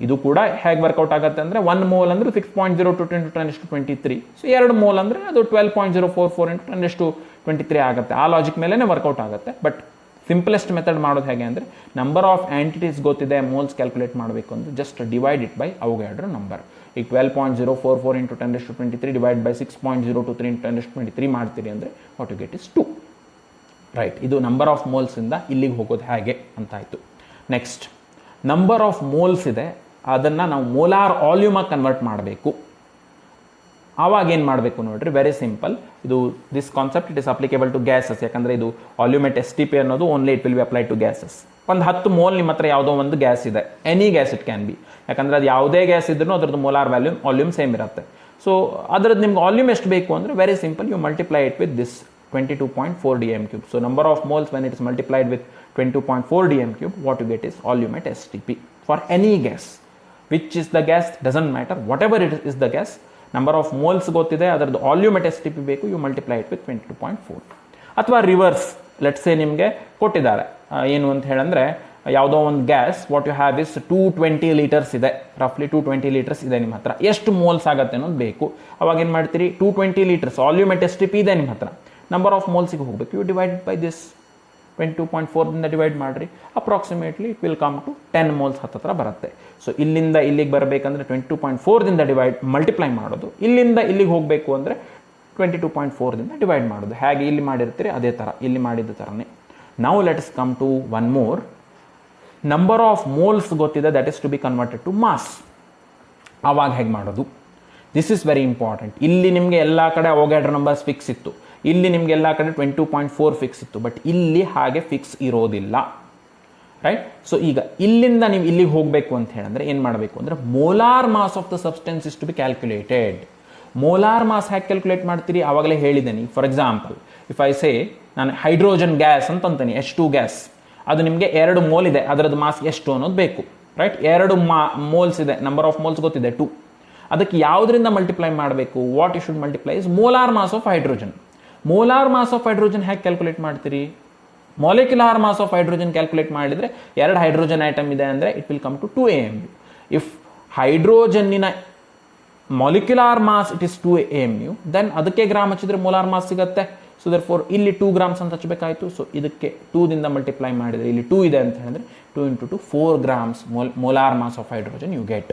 ಇದು ಕೂಡ ಹೇಗೆ ವರ್ಕೌಟ್ ಆಗುತ್ತೆ ಅಂದರೆ 1 ಮೋಲ್ ಅಂದರೆ 6.02 × 10⁻23. ಸೊ 2 ಮೋಲ್ ಅಂದರೆ ಅದು 12.044 × 10⁻23 ಆಗುತ್ತೆ. ಆ ಲಾಜಿಕ್ ಮೇಲೇ ವರ್ಕೌಟ್ ಆಗುತ್ತೆ. ಬಟ್ ಸಿಂಪಲೆಸ್ಟ್ ಮೆಥಡ್ ಮಾಡೋದು ಹೇಗೆ ಅಂದರೆ ನಂಬರ್ ಆಫ್ ಆ್ಯಂಟಿಟೀಸ್ ಗೊತ್ತಿದೆ, ಮೋಲ್ಸ್ ಕ್ಯಾಲ್ಕುಲೇಟ್ ಮಾಡಬೇಕು ಅಂದರೆ just divide it by Avogadro number. ಈಗ 12.044 × 10⁻23 ಡಿವೈಡ್ ಬೈ 6.023 × 10⁻23 ಮಾಡ್ತೀರಿ ಅಂದರೆ what you get is 2, right. ಇದು ನಂಬರ್ ಆಫ್ ಮೋಲ್ಸಿಂದ ಇಲ್ಲಿಗೆ ಹೋಗೋದು ಹೇಗೆ ಅಂತಾಯಿತು. ನೆಕ್ಸ್ಟ್ ನಂಬರ್ ಆಫ್ ಮೋಲ್ಸ್ ಇದೆ, ಅದನ್ನು ನಾವು ಮೋಲಾರ್ ವಾಲ್ಯೂಮಾಗಿ ಕನ್ವರ್ಟ್ ಮಾಡಬೇಕು. ಆವಾಗ ಏನು ಮಾಡಬೇಕು ನೋಡ್ರಿ, ವೆರಿ ಸಿಂಪಲ್. ಇದು this concept it is applicable to gases, ಯಾಕಂದರೆ ಇದು ವಾಲ್ಯೂಮೆಟ್ STP ಅನ್ನೋದು only it will be apply to gases. ಒಂದು 10 ಮೋಲ್ ನಿಮ್ಮ ಹತ್ರ ಯಾವುದೋ ಒಂದು ಗ್ಯಾಸ್ ಇದೆ, any gas it can be, ಯಾಕಂದರೆ ಅದು ಯಾವುದೇ ಗ್ಯಾಸ್ ಇದ್ರೂ ಅದರದ್ದು ಮೋಲಾರ್ ವಾಲ್ಯೂಮ್ ಸೇಮ್ ಇರುತ್ತೆ. ಸೊ ಅದರದ್ದು ನಿಮ್ಗೆ ವಾಲ್ಯೂಮ್ ಎಷ್ಟು ಬೇಕು ಅಂದರೆ very simple, you multiply it with this 22.4 dm³. So number of moles when it is multiplied with 22.4 dm³, what you get is volume at STP for any gas. Which is the gas doesn't matter, whatever it is the gas, number of moles ಗೊತ್ತಿದೆ, ಅದರದ್ದು volume at STP ಬೇಕು, you multiply it with 22.4. ಅಥವಾ reverse, let's say ನಿಮಗೆ ಕೊಟ್ಟಿದ್ದಾರೆ ಏನು ಅಂತ ಹೇಳಂದರೆ ಯಾವುದೋ ಒಂದು gas, what you have is 220 litres ಇದೆ, ರಫ್ಲಿ 220 ಲೀಟರ್ಸ್ ಇದೆ ನಿಮ್ಮ ಹತ್ರ, ಎಷ್ಟು ಮೋಲ್ಸ್ ಆಗುತ್ತೆ ಅನ್ನೋದು ಬೇಕು. ಅವಾಗ ಏನು ಮಾಡ್ತೀರಿ, 220 ಲೀಟರ್ಸ್ ವಾಲ್ಯೂಮೆಟ್ STP ಇದೆ ನಿಮ್ಮ ಹತ್ರ, ನಂಬರ್ ಆಫ್ ಮೋಲ್ಸಿಗೆ ಹೋಗಬೇಕು, ಯು ಡಿವೈಡೆಡ್ ಬೈ ದಿಸ್ 22.4ದಿಂದ ಡಿವೈಡ್ ಮಾಡಿರಿ, approximately it will come to 10 moles ಹತ್ತಿರ ಬರುತ್ತೆ. ಸೊ ಇಲ್ಲಿಂದ ಇಲ್ಲಿಗೆ ಬರಬೇಕಂದ್ರೆ 22.4ದಿಂದ ಮಲ್ಟಿಪ್ಲೈ ಮಾಡೋದು, ಇಲ್ಲಿಂದ ಇಲ್ಲಿಗೆ ಹೋಗಬೇಕು ಅಂದರೆ 22.4ದಿಂದ ಡಿವೈಡ್ ಮಾಡೋದು. ಹೇಗೆ ಇಲ್ಲಿ ಮಾಡಿರ್ತೀರಿ ಅದೇ ಥರ ಇಲ್ಲಿ ಮಾಡಿದ ಥರನೇ. Now let's come to one more. Number of moles ಗೊತ್ತಿದೆ, that is to be converted to mass. ಆವಾಗ ಹೇಗೆ ಮಾಡೋದು, ದಿಸ್ ಇಸ್ ವೆರಿ ಇಂಪಾರ್ಟೆಂಟ್. ಇಲ್ಲಿ ನಿಮಗೆ ಎಲ್ಲ ಕಡೆ ಅವೋಗಾಡ್ರೋ ನಂಬರ್ಸ್ ಫಿಕ್ಸ್ ಇತ್ತು, ಇಲ್ಲಿ ನಿಮಗೆ ಎಲ್ಲ ಕಡೆ 22.4 ಫಿಕ್ಸ್ ಇತ್ತು, ಬಟ್ ಇಲ್ಲಿ ಹಾಗೆ ಫಿಕ್ಸ್ ಇರೋದಿಲ್ಲ, ರೈಟ್. ಸೊ ಈಗ ಇಲ್ಲಿಂದ ನೀವು ಇಲ್ಲಿಗೆ ಹೋಗಬೇಕು ಅಂತ ಹೇಳಿದ್ರೆ ಏನು ಮಾಡಬೇಕು ಅಂದರೆ molar mass of the substance is to be calculated. Molar mass ಹೇಗೆ ಕ್ಯಾಲ್ಕುಲೇಟ್ ಮಾಡ್ತೀರಿ ಆವಾಗಲೇ ಹೇಳಿದ್ದೀನಿ. For example if I say ನಾನು ಹೈಡ್ರೋಜನ್ ಗ್ಯಾಸ್ ಅಂತ ಅಂತೀನಿ, H2 ಗ್ಯಾಸ್, ಅದು ನಿಮಗೆ 2 ಮೋಲ್ ಇದೆ, ಅದರದ್ದು ಮಾಸ್ ಎಷ್ಟು ಅನ್ನೋದು ಬೇಕು, ರೈಟ್. 2 ಮೋಲ್ಸ್ ಇದೆ, ನಂಬರ್ ಆಫ್ ಮೋಲ್ಸ್ ಗೊತ್ತಿದೆ 2. ಅದಕ್ಕೆ ಯಾವುದರಿಂದ ಮಲ್ಟಿಪ್ಲೈ ಮಾಡಬೇಕು, what you should multiply is molar mass of hydrogen. Molar mass of hydrogen ಹೇಗೆ ಕ್ಯಾಲ್ಕುಲೇಟ್ ಮಾಡ್ತೀರಿ, molecular mass of hydrogen calculate ಮಾಡಿದರೆ 2 ಹೈಡ್ರೋಜನ್ ಐಟಮ್ ಇದೆ ಅಂದರೆ it will come to 2 AMU. If ಹೈಡ್ರೋಜನ್ನಿನ molecular mass it is 2 AMU, then ಅದಕ್ಕೆ gram ಹಚ್ಚಿದ್ರೆ molar mass ಸಿಗುತ್ತೆ. So therefore ಇಲ್ಲಿ 2 ಗ್ರಾಮ್ಸ್ ಅಂತ ಹಚ್ಚಬೇಕಾಯಿತು. ಸೊ ಇದಕ್ಕೆ 2ದಿಂದ ಮಲ್ಟಿಪ್ಲೈ ಮಾಡಿದರೆ ಇಲ್ಲಿ 2 ಇದೆ ಅಂತ ಹೇಳಿದ್ರೆ 2 × 2 4 grams molar mass of hydrogen you get.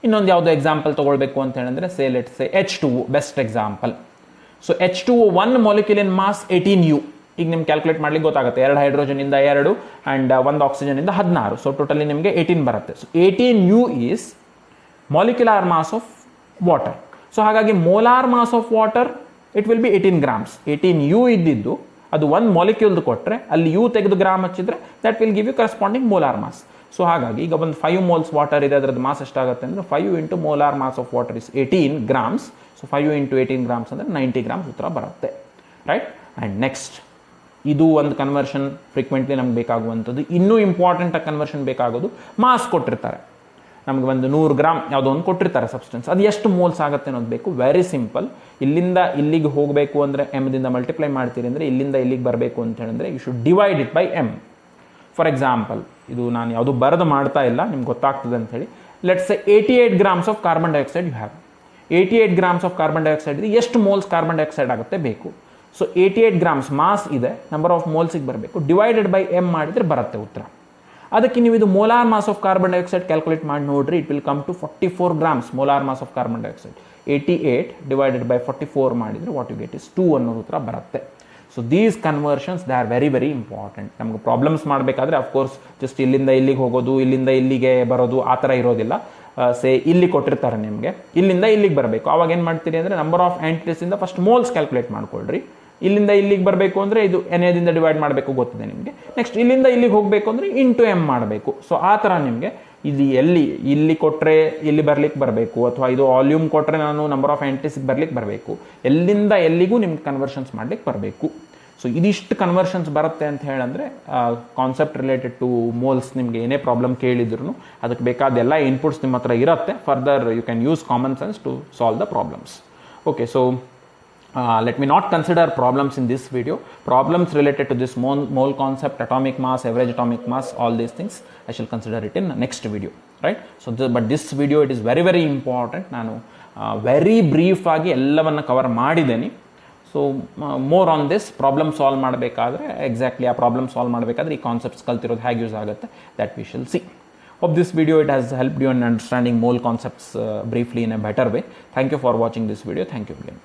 ಇನ್ನೊಂದು ಯಾವುದೋ ಎಕ್ಸಾಂಪಲ್ ತೊಗೊಳ್ಬೇಕು ಅಂತ ಹೇಳಿದ್ರೆ say let's say H2O best example. So H2O 1 molecule mass 18U. ಈಗ ನಿಮ್ಗೆ ಕ್ಯಾಲ್ಕುಲೇಟ್ ಮಾಡ್ಲಿಕ್ಕೆ ಗೊತ್ತಾಗುತ್ತೆ, 2 ಹೈಡ್ರೋಜನಿಂದ 2 ಆ್ಯಂಡ್ 1 ಆಕ್ಸಿಜನಿಂದ 16. ಸೊ ಟೋಟಲಿ ನಿಮಗೆ 18 ಬರುತ್ತೆ. So 18U is molecular mass of water. So ಹಾಗಾಗಿ molar mass of water it will be 18 grams. 18 U ಇದ್ದಿದ್ದು ಅದು ಒಂದು ಮಾಲಿಕ್ಯೂಲ್ದು ಕೊಟ್ಟರೆ ಅಲ್ಲಿ U ತೆಗೆದು ಗ್ರಾಮ್ ಹಚ್ಚಿದ್ರೆ that will give you corresponding molar mass. So ಹಾಗಾಗಿ ಈಗ ಒಂದು 5 moles ವಾಟರ್ ಇದೆ, ಅದರದ್ದು ಮಾಸ್ ಎಷ್ಟಾಗುತ್ತೆ ಅಂದರೆ 5 into molar mass of water is 18 grams. So 5 into 18 grams ಅಂದರೆ 90 ಗ್ರಾಮ್ಸ್ ಉತ್ತರ ಬರುತ್ತೆ, ರೈಟ್. ಆ್ಯಂಡ್ ನೆಕ್ಸ್ಟ್ ಇದು ಒಂದು ಕನ್ವರ್ಷನ್ ಫ್ರೀಕ್ವೆಂಟ್ಲಿ ನಮ್ಗೆ ಬೇಕಾಗುವಂಥದ್ದು. ಇನ್ನೂ ಇಂಪಾರ್ಟೆಂಟ್ ಕನ್ವರ್ಷನ್ ಬೇಕಾಗೋದು ಮಾಸ್ ಕೊಟ್ಟಿರ್ತಾರೆ ನಮಗೆ, ಒಂದು 100 ಗ್ರಾಮ್ ಯಾವುದೋ ಒಂದು ಕೊಟ್ಟಿರ್ತಾರೆ ಸಬ್ಸ್ಟೆನ್ಸ್, ಅದು ಎಷ್ಟು ಮೋಲ್ಸ್ ಆಗುತ್ತೆ ಅನ್ನೋದು ಬೇಕು. Very simple. ಇಲ್ಲಿಂದ ಇಲ್ಲಿಗೆ ಹೋಗಬೇಕು ಅಂದರೆ ಎಮ್ದಿಂದ ಮಲ್ಟಿಪ್ಲೈ ಮಾಡ್ತೀರಿ ಅಂದರೆ ಇಲ್ಲಿಂದ ಇಲ್ಲಿಗೆ ಬರಬೇಕು ಅಂತ ಹೇಳಿದ್ರೆ you should divide it by M. For example, ಇದು ನಾನು ಯಾವುದು ಬರೆದು ಮಾಡ್ತಾ ಇಲ್ಲ, ನಿಮ್ಗೆ ಗೊತ್ತಾಗ್ತದೆ ಅಂತ ಹೇಳಿ. Let's say 88 grams of carbon dioxide you have. 88 grams of carbon dioxide ಇದೆ, ಎಷ್ಟು ಮೋಲ್ಸ್ ಕಾರ್ಬನ್ ಡೈಆಕ್ಸೈಡ್ ಆಗುತ್ತೆ ಬೇಕು. ಸೊ 88 ಗ್ರಾಮ್ಸ್ ಮಾಸ್ ಇದೆ, ನಂಬರ್ ಆಫ್ ಮೋಲ್ಸಿಗೆ ಬರಬೇಕು, ಡಿವೈಡೆಡ್ ಬೈ ಎಮ್ ಮಾಡಿದರೆ ಬರುತ್ತೆ ಉತ್ತರ. ಅದಕ್ಕೆ ನೀವು ಇದು molar mass of carbon dioxide calculate ಮಾಡಿ ನೋಡ್ರಿ, it will come to 44 grams molar mass of carbon dioxide. 88 divided by 44 ಮಾಡಿದರೆ ವಾಟ್ ಯು ಗೆಟ್ ಇಸ್ 2 ಅನ್ನೋದು ಉತ್ತರ ಬರುತ್ತೆ. So these conversions they are very very important. ನಮ್ಗೆ ಪ್ರಾಬ್ಲಮ್ಸ್ ಮಾಡಬೇಕಾದ್ರೆ of course just ಇಲ್ಲಿಂದ ಇಲ್ಲಿಗೆ ಹೋಗೋದು, ಇಲ್ಲಿಂದ ಇಲ್ಲಿಗೆ ಬರೋದು ಆ ಥರ ಇರೋದಿಲ್ಲ. ಇಲ್ಲಿ ಕೊಟ್ಟಿರ್ತಾರೆ ನಿಮಗೆ, ಇಲ್ಲಿಂದ ಇಲ್ಲಿಗೆ ಬರಬೇಕು. ಅವಾಗ ಏನು ಮಾಡ್ತೀರಿ ಅಂದರೆ ನಂಬರ್ ಆಫ್ ಆ್ಯಂಟಿಸಿಂದ ಫಸ್ಟ್ ಮೋಲ್ಸ್ ಕ್ಯಾಲ್ಕುಲೇಟ್ ಮಾಡ್ಕೊಳ್ರಿ. ಇಲ್ಲಿಂದ ಇಲ್ಲಿಗೆ ಬರಬೇಕು ಅಂದರೆ ಇದು ಎನ್ಎದಿಂದ ಡಿವೈಡ್ ಮಾಡಬೇಕು, ಗೊತ್ತಿದೆ ನಿಮಗೆ. ನೆಕ್ಸ್ಟ್ ಇಲ್ಲಿಂದ ಇಲ್ಲಿಗೆ ಹೋಗಬೇಕು ಅಂದರೆ ಇಂಟು ಎಮ್ ಮಾಡಬೇಕು. ಸೊ ಆ ಥರ ನಿಮಗೆ ಇದು ಇಲ್ಲಿ ಕೊಟ್ಟರೆ ಇಲ್ಲಿ ಬರ್ಲಿಕ್ಕೆ ಬರಬೇಕು, ಅಥವಾ ಇದು ವಾಲ್ಯೂಮ್ ಕೊಟ್ಟರೆ ನಾನು ನಂಬರ್ ಆಫ್ ಆ್ಯಂಟಿಸಿಗೆ ಬರ್ಲಿಕ್ಕೆ ಬರಬೇಕು. ಎಲ್ಲಿಂದ ಎಲ್ಲಿಗೂ ನಿಮ್ಗೆ ಕನ್ವರ್ಷನ್ಸ್ ಮಾಡ್ಲಿಕ್ಕೆ ಬರಬೇಕು. ಸೊ ಇದಿಷ್ಟು ಕನ್ವರ್ಷನ್ಸ್ ಬರುತ್ತೆ ಅಂತ ಹೇಳಂದರೆ ಕಾನ್ಸೆಪ್ಟ್ ರಿಲೇಟೆಡ್ ಟು ಮೋಲ್ಸ್ ನಿಮಗೆ ಏನೇ ಪ್ರಾಬ್ಲಮ್ ಕೇಳಿದ್ರು ಅದಕ್ಕೆ ಬೇಕಾದ ಎಲ್ಲ ಇನ್ಪುಟ್ಸ್ ನಿಮ್ಮ ಹತ್ರ ಇರುತ್ತೆ. Further you can use common sense to solve the problems. Okay, so let me not consider problems in this video. Problems related to this mole concept, atomic mass, average atomic mass, all these things I shall consider it in next video, right? So but this video it is very very important. ನಾನು very brief ಆಗಿ ಎಲ್ಲವನ್ನು cover ಮಾಡಿದ್ದೇನೆ. So more on this problem solve ಮಾಡಬೇಕಾದ್ರೆ exactly ಆ problem solve ಮಾಡಬೇಕಾದ್ರೆ ಈ concepts ಕಲ್ತಿರೋದು ಹೇಗೆ use ಆಗುತ್ತೆ that we shall see. Hope this video it has helped you in understanding mole concepts briefly in a better way. Thank you for watching this video. Thank you again.